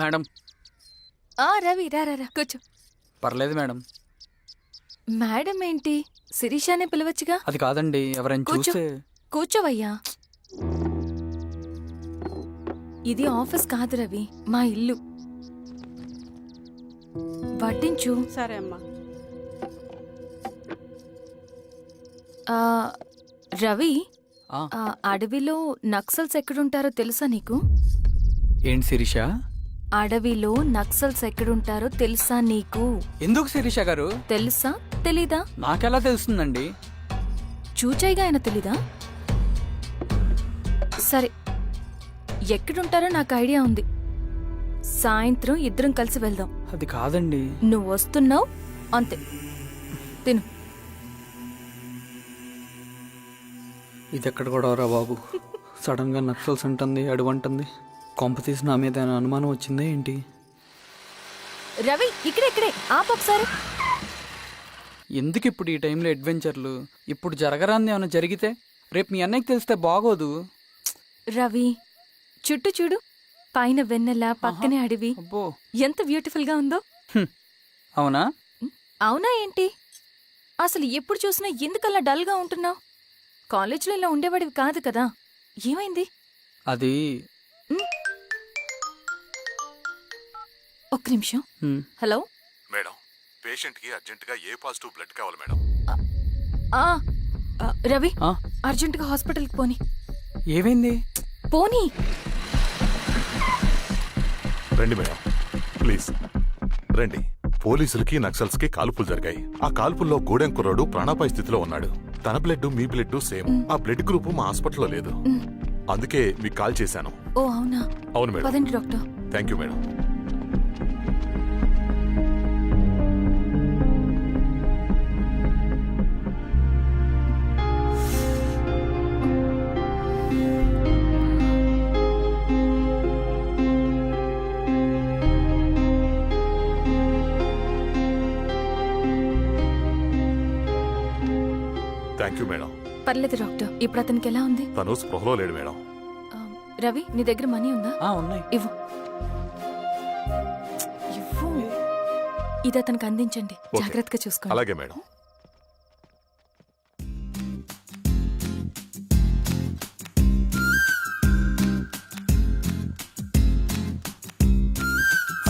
మేడం. రవి, రా రా రా, కూర్చో. పర్లేదు మేడం. మేడం ఏంటి? శిరీషానే పిలవచ్చుగా. అది కాదండి, ఎవరైనా కూర్చో. చూస్తే. కూర్చోవయ్యా. ఇది ఆఫీస్ కాదు రవి, మా ఇల్లు. వడ్డించు. సరే అమ్మా. రవి, అడవిలో నక్సల్స్ ఎక్కడుంటారో తెలుసా నీకు? ఏంటి శిరీష? అడవిలో నక్సల్స్ ఎక్కడుంటారో తెలుసా నీకు? ఎందుకు శిరీష గారు? తెలుసా తెలీదా? నాకెలా తెలుస్తుందండి? చూచాయిగా ఆయన తెలీదా? సరే, ఎక్కడుంటారో నాకు ఐడియా ఉంది. సాయంత్రం ఇద్దరం కలిసి వెళ్దాం. అది కాదండి. నువ్వు వస్తున్నావు అంతే, తిను. ఇది ఎక్కడ కూడా రా బాబు, సడన్ గా నక్సల్స్ అంటుంది, అడుగుంటుంది. కొంప తీసి నా మీద అనుమానం వచ్చిందే ఏంటి? రవి, ఇక్కడే ఆపొకసారి. ఎందుకు ఇప్పుడు ఈ టైంలో అడ్వెంచర్లు? ఇప్పుడు జరగరాంది ఏమైనా జరిగితే రేపు మీ అన్నయ్యకి తెలిస్తే బాగోదు. రవి చుట్టూ చూడు, పైన వెన్నెల, పక్కనే అడవి. అబ్బో. ఎంత బ్యూటిఫుల్ గా ఉందో. అవునా? అవునా ఏంటి? అసలు ఎప్పుడు చూసినా ఎందుకలా డల్ గా ఉంటున్నావు? కాలేజీలో ఇలా ఉండేవాడివి కాదు కదా, ఏమైంది? అది ఒక్క నిమిషం. హలో మేడం, పేషెంట్కి అర్జెంటుగా ఏ పాజిటివ్ బ్లడ్ కావాలి మేడం. ఆ, రవి అర్జెంటుగా హాస్పిటల్కి పోని. ఏమైంది? పోనీ. రండి మేడం, ప్లీజ్ రండి. పోలీసులకి నక్సల్స్కి కాల్పులు జరిగాయి. ఆ కాల్పుల్లో గూడెం కుర్రాడు ప్రాణాపాయ స్థితిలో ఉన్నాడు. తన బ్లడ్ మీ బ్లడ్ సేమ్. ఆ బ్లడ్ గ్రూప్ మా హాస్పిటల్లో లేదు, అందుకే మీకు కాల్ చేశాను. ఓ అవునా? అవును మేడం. పదండి doctor. Thank you madam. Thank you madam. పర్లేదు డాక్టర్. ఇప్పుడు అతనికి ఎలా ఉంది? తను స్పృహలో లేడు మేడం. రవి నీ దగ్గర మనీ ఉందా? ఉన్నాయి. ఇవ్వు. ఇవ్వు. ఇది అతనికి అందించండి, ఓకే. జాగ్రత్తగా చూసుకోండి. అలాగే మేడం.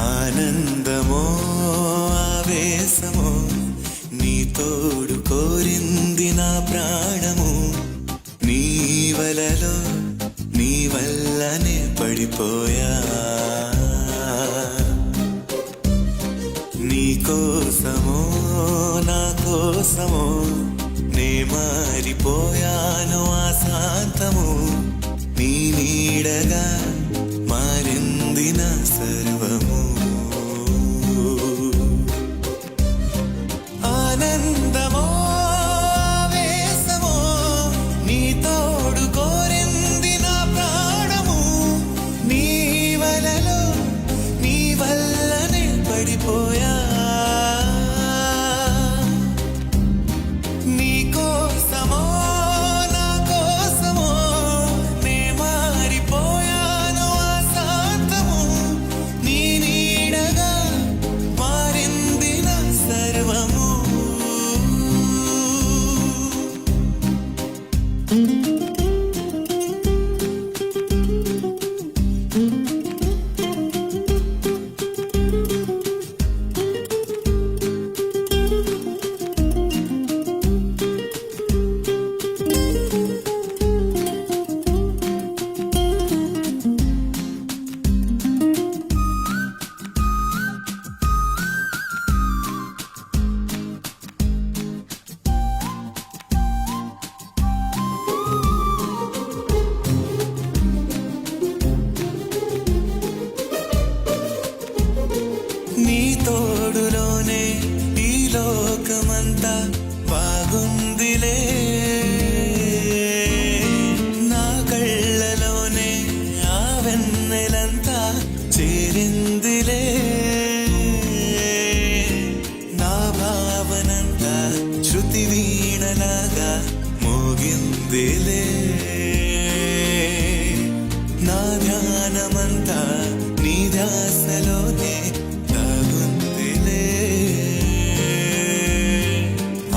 ఆనందమో ఆవేశమో నీ తోడు కోరింది నా ప్రాణము. నీ వలలో నీ వల్లనే పడిపోయా. నీ కోసమో నా కోసమో నే మారిపోయాను ఆశాంతము. నీ నీడగా మారింది నా సర్వము. ఆనందమో ఆవేశమో నీ తోడు కోరింది నా ప్రాణము. నీ వలలో నీ వల్లనే పడిపోయా. నీ కోసమో నా కోసమో నే మారిపోయాను ఆశాంతము. నీ నీడగా మారింది నా సర్వము. నీ తోడులోనే ఈ లోకమంతా బాగుందిలే. నా కళ్ళలోనే ఆ వెన్నెలంతా చేరిందిలే. నా భావనంతా శృతి వీణలాగా మోగిందిలే. నా ధ్యానమంతా నీ ధ్యాసలోనే దాగుందిలే.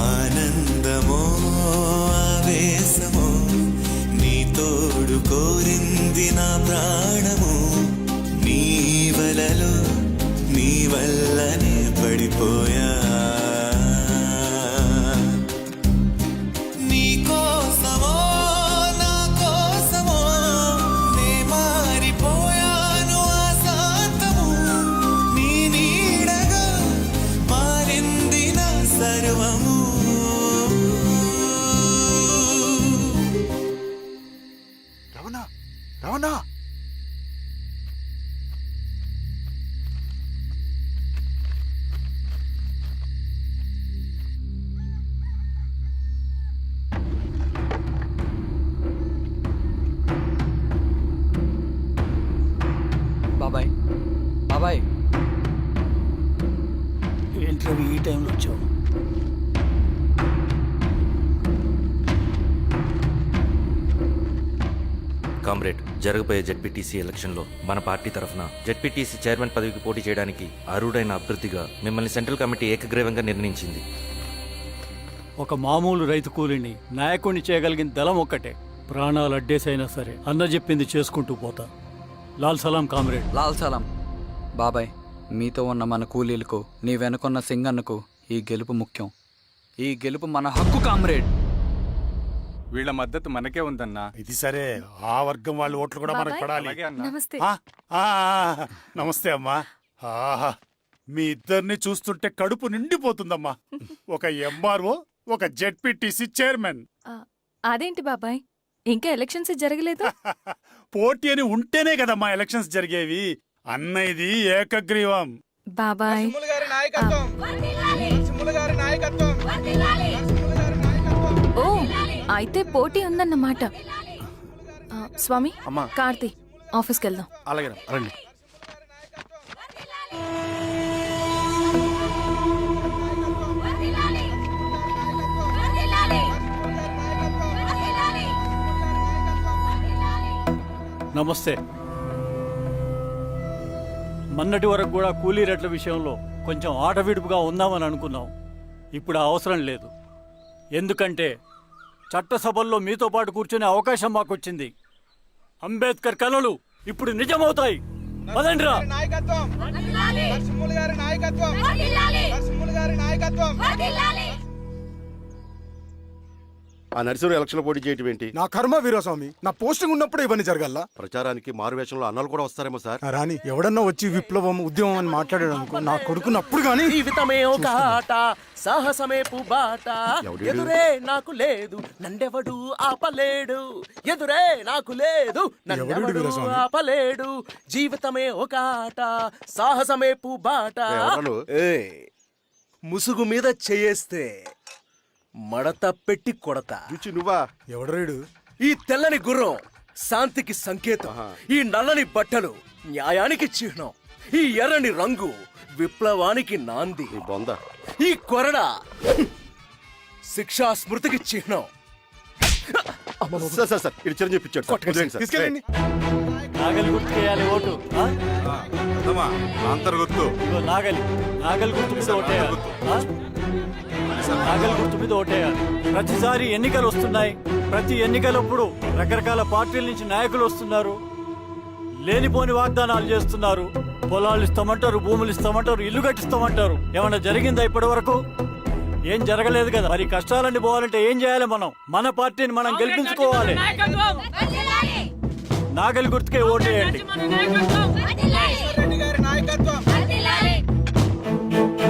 ఆనందమో ఆవేశమో నీ తోడు కోరింది నా ప్రాణము. నీ వలలో నీ వల్లనే పడిపోయా. నీ కోసమో నా కోసమో నే మారిపోయాను ఆశాంతము. నీ నీడగా మారింది నా సర్వము. రవణ, రవణ, బాబాయ్. బాబాయ్. ఏంటి రవి ఈ టైంలో వచ్చావు? కామ్రేడ్, జరగబోయే జెడ్పీటీసీ ఎలక్షన్లో మన పార్టీ తరఫున జెడ్పీటీసీ చైర్మన్ పదవికి పోటీ చేయడానికి అర్హుడైన అభ్యర్థిగా మిమ్మల్ని సెంట్రల్ కమిటీ ఏకగ్రీవంగా నిర్ణయించింది. ఒక మామూలు రైతు కూలిని నాయకుడిని చేయగలిగిన దళం ఒక్కటే. ప్రాణాలు అడ్డేసైనా సరే అన్న చెప్పింది చేసుకుంటూ పోతా. లాల్ సలాం కామ్రేడ్. లాల్ సలాం. బాబాయ్, మీతో ఉన్న మన కూలీలకు, నీ వెనుకున్న సింగన్నకు ఈ గెలుపు ముఖ్యం. ఈ గెలుపు మన హక్కు కామ్రేడ్. వీళ్ళ మద్దతు మనకే ఉందన్నా. ఇది సరే, ఆ వర్గం వాళ్ళ ఓట్లు కూడా మనకు పడాలి. అలాగే అన్నా. నమస్తే. నమస్తే అమ్మా. ఆహా, మీ ఇద్దరిని చూస్తుంటే కడుపు నిండిపోతుందమ్మా. ఒక ఎంఆర్ఓ, ఒక జెడ్పీటీసీ చైర్మన్. అదేంటి బాబాయ్, ఇంకా ఎలక్షన్స్ జరగలేదు? పోటీ అని ఉంటేనే కదమ్మా ఎలక్షన్స్ జరిగేవి. అన్న ఇది ఏకగ్రీవం. బాబాయ్, ఓ అయితే పోటీ ఉందన్నమాట. స్వామి, కార్తీ, ఆఫీస్కి వెళ్దాం. అలాగే రండి. నమస్తే. మొన్నటి వరకు కూడా కూలీ రేట్ల విషయంలో కొంచెం ఆటవిడుపుగా ఉందామని అనుకున్నాం. ఇప్పుడు ఆ అవసరం లేదు. ఎందుకంటే చట్టసభల్లో మీతో పాటు కూర్చునే అవకాశం మాకొచ్చింది. అంబేద్కర్ కలలు ఇప్పుడు నిజమవుతాయి. పదండ్రా. ఆ నరసింహ ఎలక్షన్ పోటీ చేయటం ఏంటి? నా కర్మ వీరస్వామి, నా పోస్టింగ్ ఉన్నప్పుడు ఇవన్నీ జరగాల. ప్రచారానికి మారువేషంలో అన్నాలు కూడా వస్తారేమో సార్. రాని ఎవడన్నా వచ్చి విప్లవం, ఉద్యమం అని మాట్లాడాడు అనుకో, నా కొడుకున్నప్పుడు గానీ జీవితమే ఒక ఆట, సాహసమే పుబాట. ఎదురే నాకు లేదు, నన్నెవడు ఆపలేడు. ఎదురే నాకు లేదు, నన్నెవడు ఆపలేడు. జీవితమే ఒక ఆట, సాహసమే పుబాట. ముసుగు మీద చేయేస్తే మడత పెట్టి కొడతా. నువ్వా? ఎవడరేడు? ఈ తెల్లని గుర్రం శాంతికి సంకేతం. ఈ నల్లని బట్టలు న్యాయానికి చిహ్నం. ఈ ఎర్రని రంగు విప్లవానికి నాంది. ఈ కొరడ శిక్షా స్మృతికి చిహ్నం. తీసుకెళ్ళండి. నాగలి గుర్తుకేయాలి ఓటు. ఇదిగో నాగలి. నాగలి గుర్తు మీద ఓటేయాలి. నాగలి గుర్తు మీద ఓటేయాలి. ప్రతిసారి ఎన్నికలు వస్తున్నాయి. ప్రతి ఎన్నికలప్పుడు రకరకాల పార్టీల నుంచి నాయకులు వస్తున్నారు. లేనిపోని వాగ్దానాలు చేస్తున్నారు. పొలాలు ఇస్తామంటారు, భూములు ఇస్తామంటారు, ఇల్లు కట్టిస్తామంటారు. ఏమన్నా జరిగిందా ఇప్పటి వరకు? ఏం జరగలేదు కదా. మరి కష్టాలన్నీ పోవాలంటే ఏం చేయాలి? మనం మన పార్టీని మనం గెలిపించుకోవాలి. నాగలి గుర్తుకే ఓటేయండి.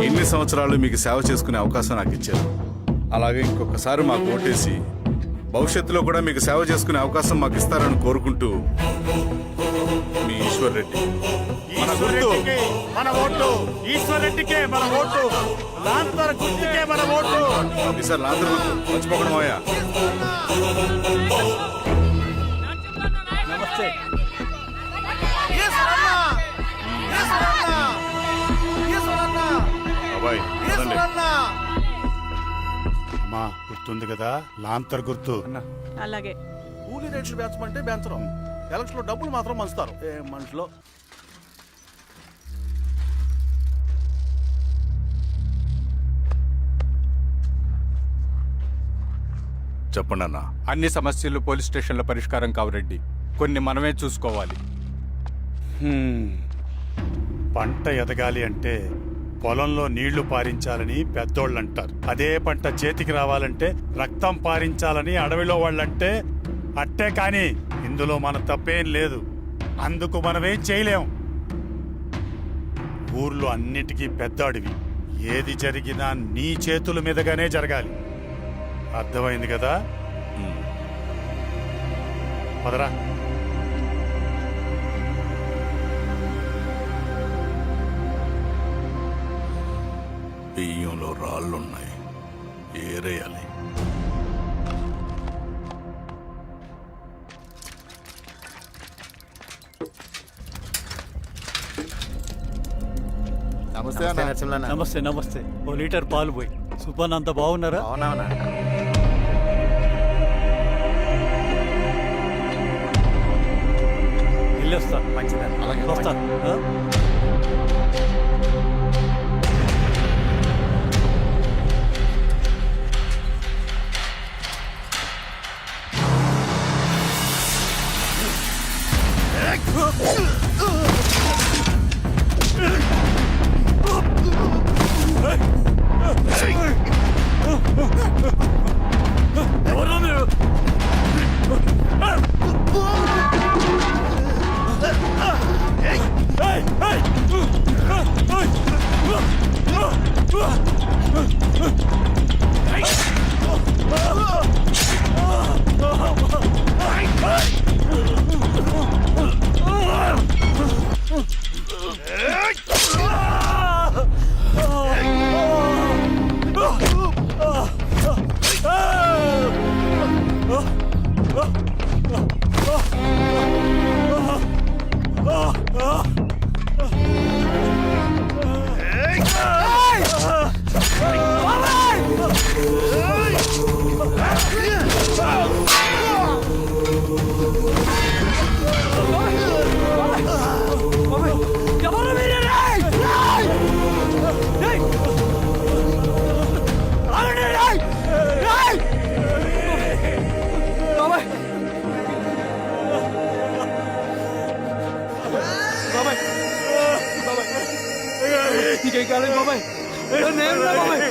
ఇన్ని సంవత్సరాలు మీకు సేవ చేసుకునే అవకాశం నాకు ఇచ్చారు. అలాగే ఇంకొకసారి మాకు ఓటేసి భవిష్యత్తులో కూడా మీకు సేవ చేసుకునే అవకాశం మాకు ఇస్తారని కోరుకుంటూ, మీ ఈశ్వర్ రెడ్డి. మన గుర్తు, మన ఓటు ఈశ్వర్ రెడ్డికే. మన ఓటు లాంతర్ గుర్తుకే. మన ఓటు ఈసారి లాంతర్ గుర్తు మర్చిపోకడం అయ్యా. నమస్తే. బాబాయ్, అమ్మా, గుర్తుంది కదా లాంతర్ గుర్తు. అలాగే. కూలీ రేట్లు పెంచమంటే పెంచడం, ఎలక్షన్ లో డబ్బులు మాత్రం మంచుతారు. ఏ మనుషులో చెప్పండి అన్న. అన్ని సమస్యలు పోలీస్ స్టేషన్లో పరిష్కారం కావు రెడ్డి. కొన్ని మనమే చూసుకోవాలి. పంట ఎదగాలి అంటే పొలంలో నీళ్లు పారించాలని పెద్దోళ్ళు అంటారు. అదే పంట చేతికి రావాలంటే రక్తం పారించాలని అడవిలో వాళ్ళంటే అట్టే. కానీ ఇందులో మన తప్పేం లేదు. అందుకు మనమేం చేయలేం. ఊర్లో అన్నిటికీ పెద్ద అడవి. ఏది జరిగినా నీ చేతుల మీదగానే జరగాలి. అర్థమైంది కదా? పదరా. బియ్యంలో రాళ్ళున్నాయి, ఏరేయాలి. నమస్తే. నమస్తే. ఓ లీటర్ పాలు పోయి. సుబ్బన్, అంత బాగున్నారా? వెళ్ళొస్తా. వస్తా. ఆ? ఎవరు మీరు? నీకేం కాలేదు బాబాయ్? నేను బాబాయ్.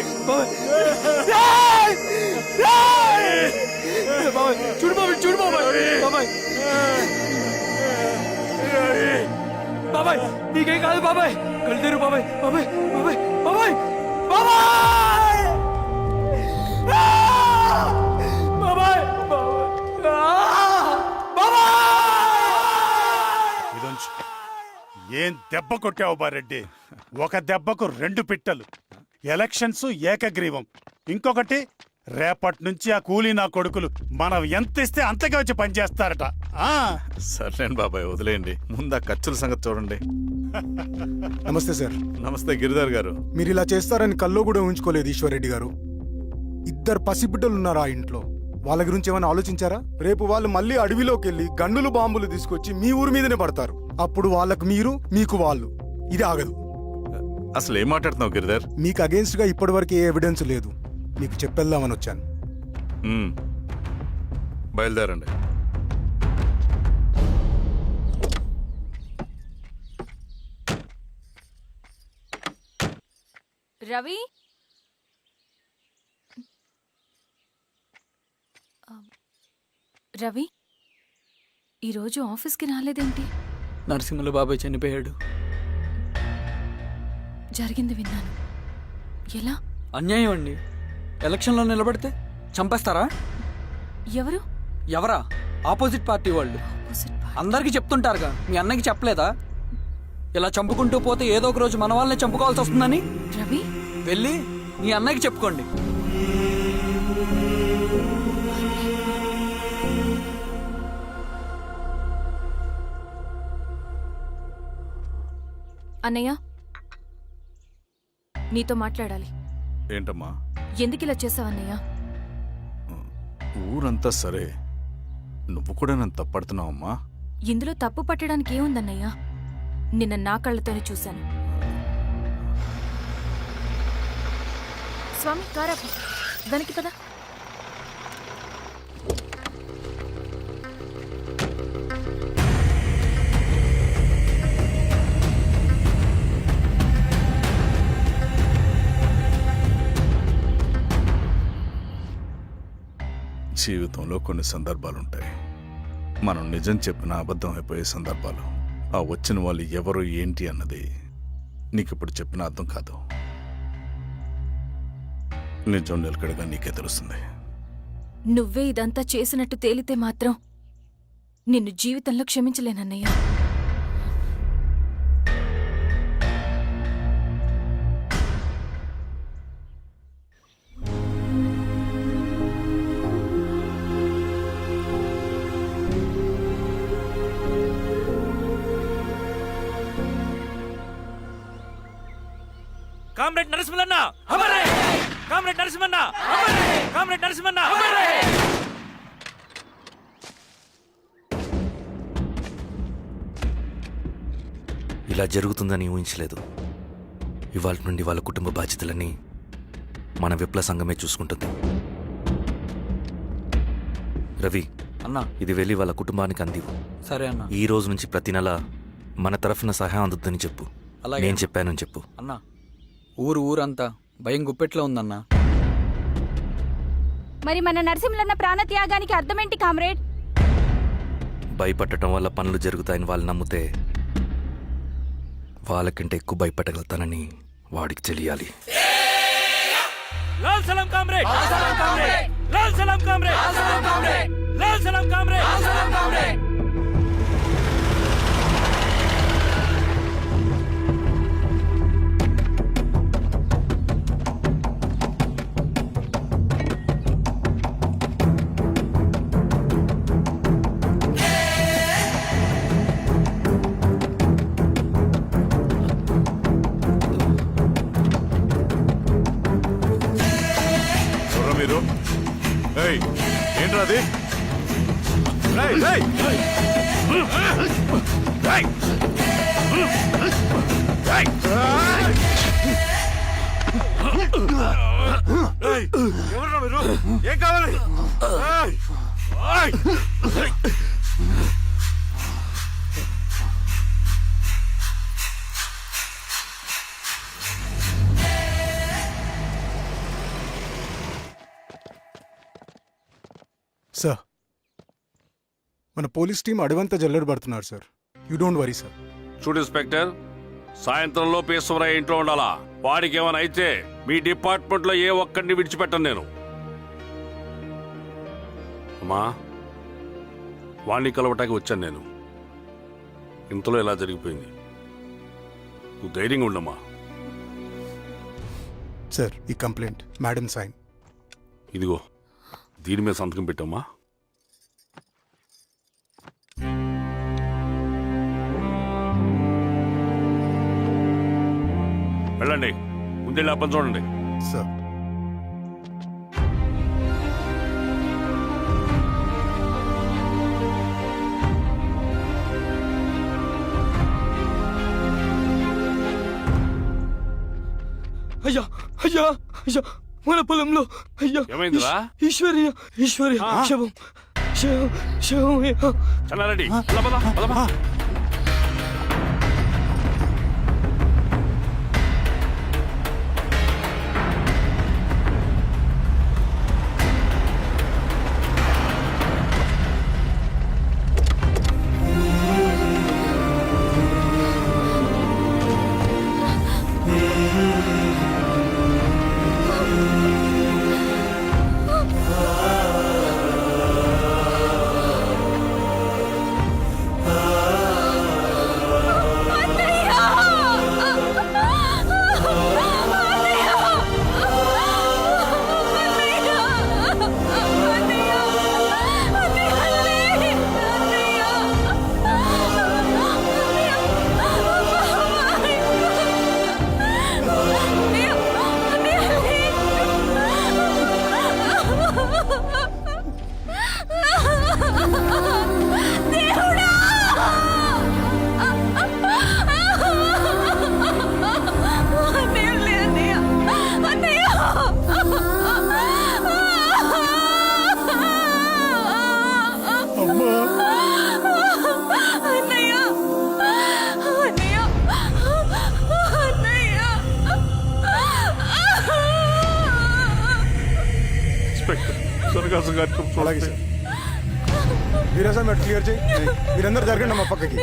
బాబాయ్ చూడు బాబాయ్, చూడు బాబాయ్. బాబాయ్ బాబాయ్ నీకేం కాదు బాబాయ్. కళ్ళు తెరు బాబాయ్. బాబాయ్ బాబాయ్ బాబాయ్ బాబాయ్ బాబాయ్ ఇదొంచు. ఏం దెబ్బ కొట్టావు బారెడ్డి? ఒక దెబ్బకు 2 పిట్టలు. ఎలక్షన్స్ ఏకగ్రీవం. ఇంకొకటి, రేపటి నుంచి ఆ కూలీ నా కొడుకులు మనం ఎంత ఇస్తే అంతగా వచ్చి పనిచేస్తారట. సర్లేండి బాబాయ్, వదిలేయండి. ముందు ఆ ఖర్చుల సంగతి చూడండి. నమస్తే సార్. నమస్తే గిరిధర్ గారు. మీరు ఇలా చేస్తారని కల్లో కూడా ఉంచుకోలేదు ఈశ్వర్రెడ్డి గారు. 2 పసిబిడ్డలు ఉన్నారు ఆ ఇంట్లో. వాళ్ళ గురించి ఏమైనా ఆలోచించారా? రేపు వాళ్ళు మళ్ళీ అడవిలోకి వెళ్ళి గన్నులు బాంబులు తీసుకొచ్చి మీ ఊరి మీదనే పడతారు. అప్పుడు వాళ్ళకు మీరు, మీకు వాళ్ళు. ఇది ఆగదు. అసలు ఏం మాట్లాడుతున్నావు గిరిధర్? మీకు అగేన్స్ట్ గా ఇప్పటివరకు ఏ ఎవిడెన్స్ లేదు. మీకు చెప్పేద్దామని వచ్చాను. బయలుదేరండి. రవి, రవి ఈరోజు ఆఫీస్కి రాలేదేంటి? నరసింహుల బాబాయ్ చనిపోయాడు. జరిగింది విన్నాను. ఎలా? అన్యాయం అండి. ఎలక్షన్లో నిలబడితే చంపేస్తారా? ఎవరు? ఎవరా? ఆపోజిట్ పార్టీ వాళ్ళు. అందరికీ చెప్తుంటారుగా, మీ అన్నకి చెప్పలేదా? ఇలా చంపుకుంటూ పోతే ఏదో ఒక రోజు మన వాళ్ళని చంపుకోవాల్సి వస్తుందని. రవి, వెళ్ళి మీ అన్నకి చెప్పుకోండి. అన్నయ్య, నీతో మాట్లాడాలి. ఏంటమ్మా? ఎందుకు ఇలా చేసావన్నయ్య? ఊరంతా సరే, నువ్వు కూడా నన్ను తప్పడుతున్నావమ్మా. ఇందులో తప్పు పట్టడానికి ఏముందన్నయ్య? నిన్న నా కళ్ళతోనే చూశాను. స్వామి కారాపు దానికి పద. జీవితంలో కొన్ని సందర్భాలుంటాయి. మనం నిజం చెప్పిన అబద్ధం అయిపోయే సందర్భాలు. ఆ వచ్చిన వాళ్ళు ఎవరు ఏంటి అన్నది నీకిప్పుడు చెప్పిన అర్థం కాదు. నిజం నిలకడగా నీకే తెలుస్తుంది. నువ్వే ఇదంతా చేసినట్టు తేలితే మాత్రం నిన్ను జీవితంలో క్షమించలేనన్నయ్య. Comrade Narasimhanna, comrade Narasimhanna, comrade Narasimhanna. ఇలా జరుగుతుందని ఊహించలేదు. ఇవాళ నుండి వాళ్ళ కుటుంబ బాధ్యతలన్నీ మన విప్లవ సంఘమే చూసుకుంటుంది. రవి అన్నా ఇది వెళ్ళి వాళ్ళ కుటుంబానికి అందివు. సరే అన్నా. ఈ రోజు నుంచి ప్రతి నెల మన తరఫున సహాయం అందుద్దని చెప్పు. అలాగే. నేను చెప్పానని చెప్పు. అన్నా ఊరంతా భయం గుప్పెట్లో ఉందన్నా. మరి మన నరసింహన్న ప్రాణత్యాగానికి అర్థమేంటి కామ్రేడ్? భయపడటం వల్ల పనులు జరుగుతాయని వాళ్ళు నమ్మితే వాళ్ళకంటే ఎక్కువ భయపడగలుగుతానని వాడికి తెలియాలి. లాల్ సలాం కామ్రేడ్, లాల్ సలాం కామ్రేడ్, లాల్ సలాం కామ్రేడ్. మీరు ఏంట్రా అది? ఎవరు మీరు? ఏం కావాలి? సార్, మన పోలీస్ టీం అడవంతా జల్లెడ పడుతున్నారు sir. You don't worry sir. చూడు ఇన్స్పెక్టర్, సాయంత్రంలో పేశ్వరయ్య ఇంట్లో ఉండాలా. వాడికి ఏమైనా అయితే మీ డిపార్ట్మెంట్ లో ఏ ఒక్కడిని విడిచిపెట్టను నేను. అమ్మా, వాణ్ణి కలవటానికి వచ్చాను నేను. ఇంతలో ఇలా జరిగిపోయింది. నువ్వు ధైర్యంగా ఉండమ్మా. సార్, ఈ కంప్లైంట్ మేడం సైన్. ఇదిగో దీని మీద సంతకం పెట్టమ్మా. వెళ్ళండి, ముందెళ్ళి ఆ పని చూడండి. సార్, అయ్యా అయ్యా అయ్యా, మన పొలంలో అయ్యా. ఏమైందిరా? ఈశ్వర్య శవం శవం శవం. చల్లారెడ్డి, పద పద పద పద. అలాగే సార్. వీరాజా మెట్ క్లియర్ చేయి. మీరందరూ జరగండి మా పక్కకి.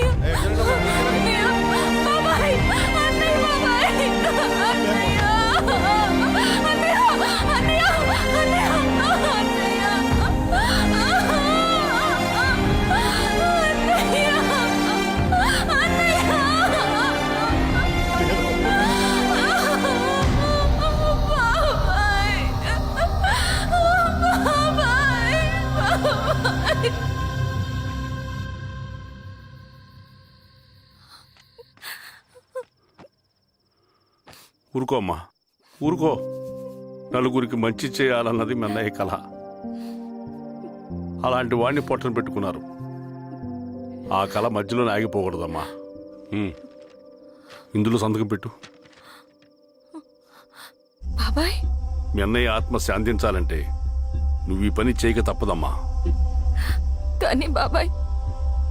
ఊరుకో అమ్మా, ఊరుకో. నలుగురికి మంచి చేయాలన్నది మీ అన్నయ్య కళ. అలాంటి వాడిని పొట్టను పెట్టుకున్నారు. ఆ కళ మధ్యలో ఆగిపోకూడదమ్మా. ఇందులో సంతకం పెట్టు. బాబాయ్, మీ అన్నయ్య ఆత్మ శాంతించాలంటే నువ్వు ఈ పని చేయక తప్పదమ్మా. కానీ బాబాయ్,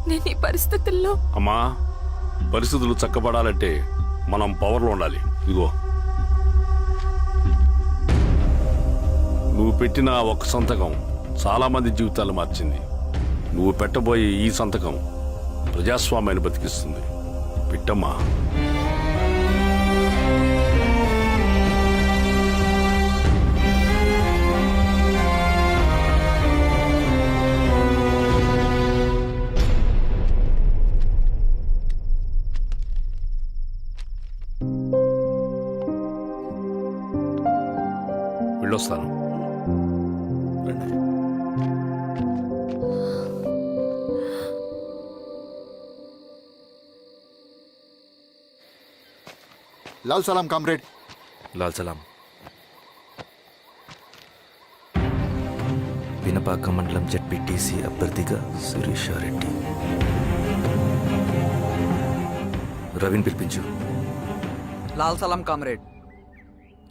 నేను ఈ పరిస్థితుల్లో... అమ్మా, పరిస్థితులు చక్కబడాలంటే మనం పవర్లో ఉండాలి. ఇదిగో, నువ్వు పెట్టిన ఆ ఒక్క సంతకం చాలా మంది జీవితాలు మార్చింది. నువ్వు పెట్టబోయే ఈ సంతకం ప్రజాస్వామ్యాన్ని బతికిస్తుంది. పెట్టమ్మా. వెళ్ళొస్తాను. లాల్ సలాం కామ్రేడ్. లాల్ సలాం. వినపాక మండలం జెడ్పీటీసీ అభ్యర్థిగా శిరీషారెడ్డి. రవిని పిలిపించు. లాల్ సలాం కామ్రేడ్.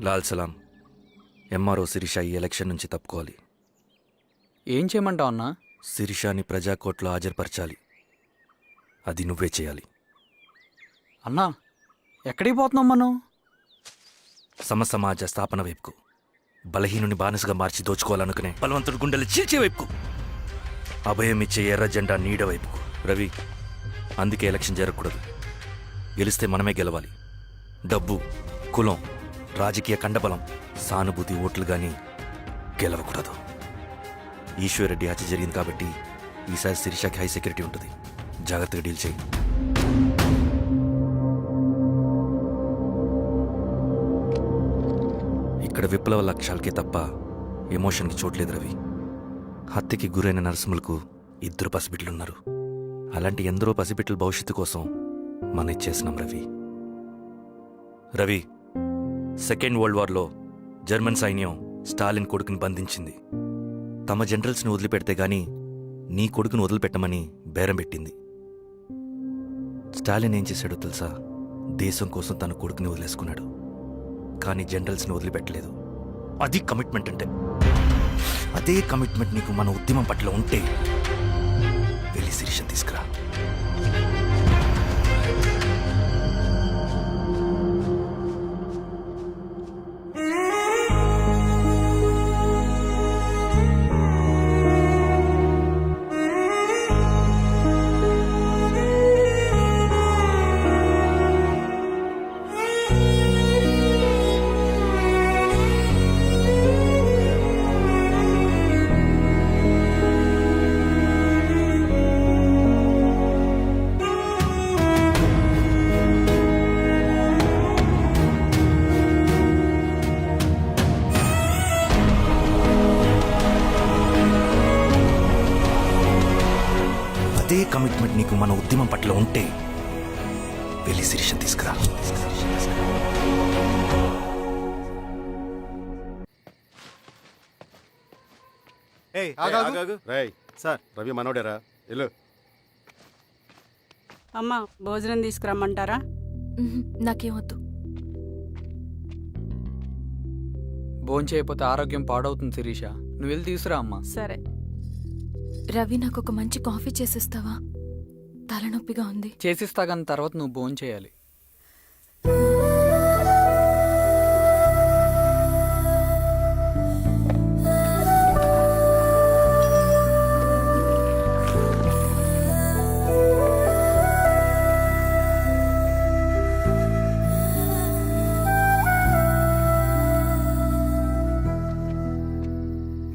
లాల్ సలాం. ఎంఆర్ఓ శిరీష ఈ ఎలక్షన్ నుంచి తప్పుకోవాలి. ఏం చేయమంటావు అన్నా? శిరీషాని ప్రజాకోర్టులో హాజరుపరచాలి. అది నువ్వే చేయాలి. అన్నా, ఎక్కడికి పోతున్నాం మనం? సమసమాజ స్థాపన వైపుకు. బలహీనుని బానిసగా మార్చి దోచుకోవాలనుకునే బలవంతుడు గుండెలు చీల్చే వైపుకు. అభయం ఇచ్చే ఎర్ర జెండా నీడ వైపుకు. రవి, అందుకే ఎలక్షన్ జరగకూడదు. గెలిస్తే మనమే గెలవాలి. డబ్బు, కులం, రాజకీయ కండబలం, సానుభూతి ఓట్లు గాని గెలవకూడదు. ఈశ్వర్రెడ్డి హత్య జరిగింది కాబట్టి ఈసారి శిరీషకి హై సెక్యూరిటీ ఉంటుంది. జాగ్రత్తగా డీల్ చేయి. ఇక్కడ విప్లవ లక్ష్యాలకే తప్ప ఎమోషన్కి చోట్లేదు రవి. హత్యకి గురైన నరసింహులకు 2 పసిబిడ్డలున్నారు. అలాంటి ఎందరో పసిబిడ్డల భవిష్యత్తు కోసం మనం ఇచ్చేసినాం రవి. రవి, సెకండ్ వరల్డ్ వార్లో జర్మన్ సైన్యం స్టాలిన్ కొడుకుని బంధించింది. తమ జనరల్స్ని వదిలిపెడితే గాని నీ కొడుకును వదిలిపెట్టమని బేరం పెట్టింది. స్టాలిన్ ఏం చేశాడో తెలుసా? దేశం కోసం తన కొడుకుని వదిలేసుకున్నాడు. కానీ జనరల్స్ని వదిలిపెట్టలేదు. అది కమిట్మెంట్ అంటే. అదే కమిట్మెంట్ నీకు మన ఉద్యమం పట్ల ఉంటే వెళ్ళి శిరీష తీసుకురా. అదే కమిట్మెంట్ నీకు మన ఉద్యమం పట్ల ఉంటే వెళ్ళి శిరీష తీసుకురా. సార్, రవి మనోడేరా? వెళ్ళు. అమ్మా, భోజనం తీసుకురమ్మంటారా? నాకేమొద్దు. భోంచేయకపోతే ఆరోగ్యం పాడవుతుంది శిరీష. నువ్వు వెళ్ళి తీసురా అమ్మా. సరే. రవి, నాకు ఒక మంచి కాఫీ చేసిస్తావా? తలనొప్పిగా ఉంది. చేసిస్తా కానీ తర్వాత నువ్వు భోంచేయాలి.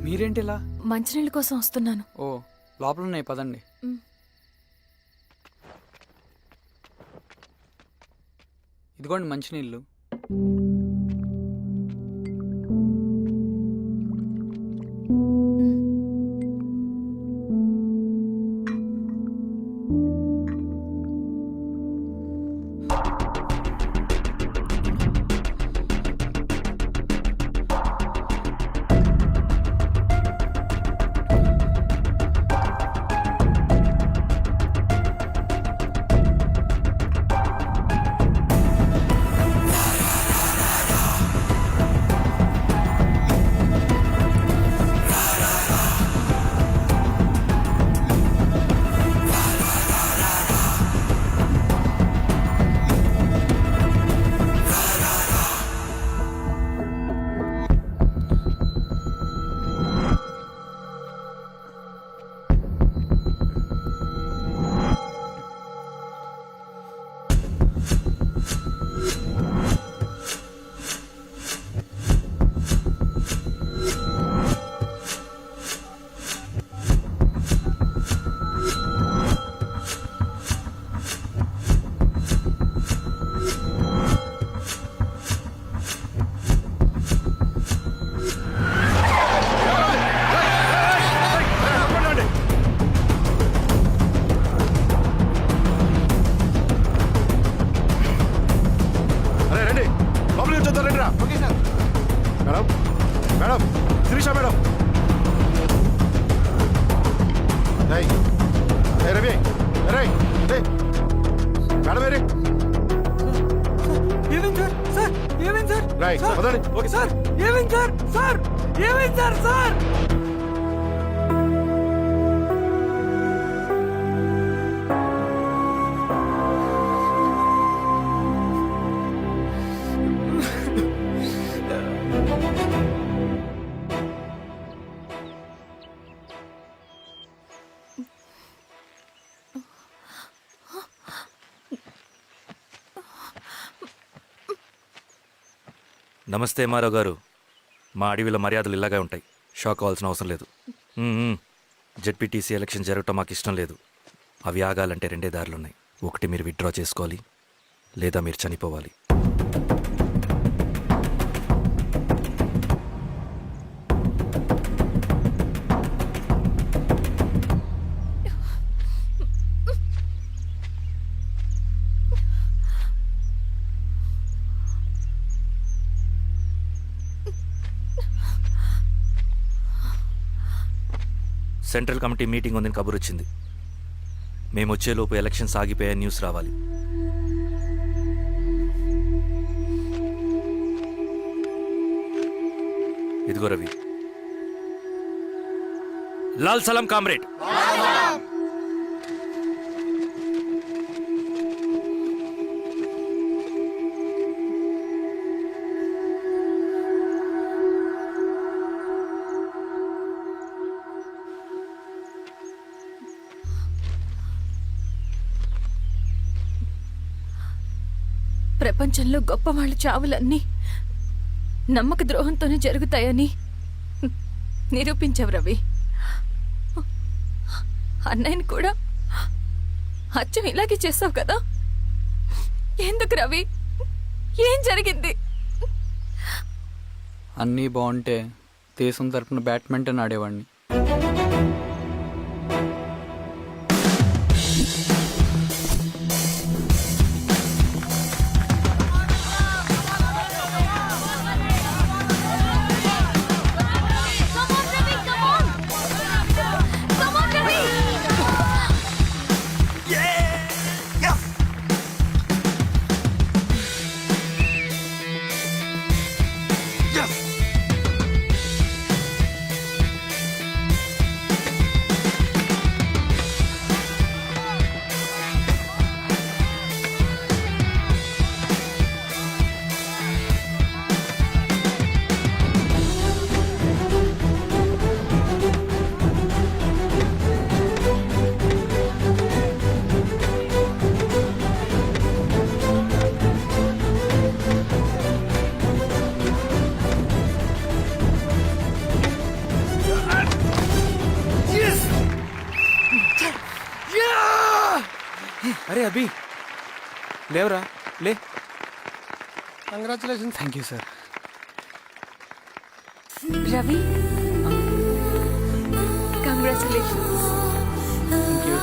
మీరేంటిలా? మంచినీళ్ళ కోసం వస్తున్నాను. ఓ, లోపల ఉన్నాయి, పదండి. ఇదిగోండి మంచినీళ్ళు. శిరీష మేడం రవి మేడం వేరే ఏమైంది సార్ సార్ ఏమైంది సార్ రైట్ సార్, వదండి ఓకే సార్ ఏమైంది సార్ సార్ ఏమైంది సార్ సార్ నమస్తే ఎంఆర్ఓ గారు. మా అడవిలో మర్యాదలు ఇలాగే ఉంటాయి. షాక్ అవ్వాల్సిన అవసరం లేదు. జెడ్పీటీసీ ఎలక్షన్ జరగటం మాకు ఇష్టం లేదు. అవి ఆగాలంటే రెండే దారులున్నాయి. ఒకటి మీరు విత్డ్రా చేసుకోవాలి, లేదా మీరు చనిపోవాలి. సెంట్రల్ కమిటీ మీటింగ్ ఉందని కబురు వచ్చింది. మేము వచ్చేలోపు ఎలక్షన్స్ ఆగిపోయే న్యూస్ రావాలి. ఇదిగో రవి. లాల్ సలాం కామ్రేడ్. ప్రపంచంలో గొప్పవాళ్ళ చావులన్నీ నమ్మక ద్రోహంతోనే జరుగుతాయని నిరూపించావు రవి. అన్నయ్యని కూడా అచ్చం ఇలాగే చేస్తావు కదా? ఎందుకు రవి? ఏం జరిగింది? అన్నీ బాగుంటే దేశం తరపున బ్యాడ్మింటన్ ఆడేవాడిని. అరే అభి లేవరా లే. Congratulations. Thank you sir. Ravi, congratulations. Thank you.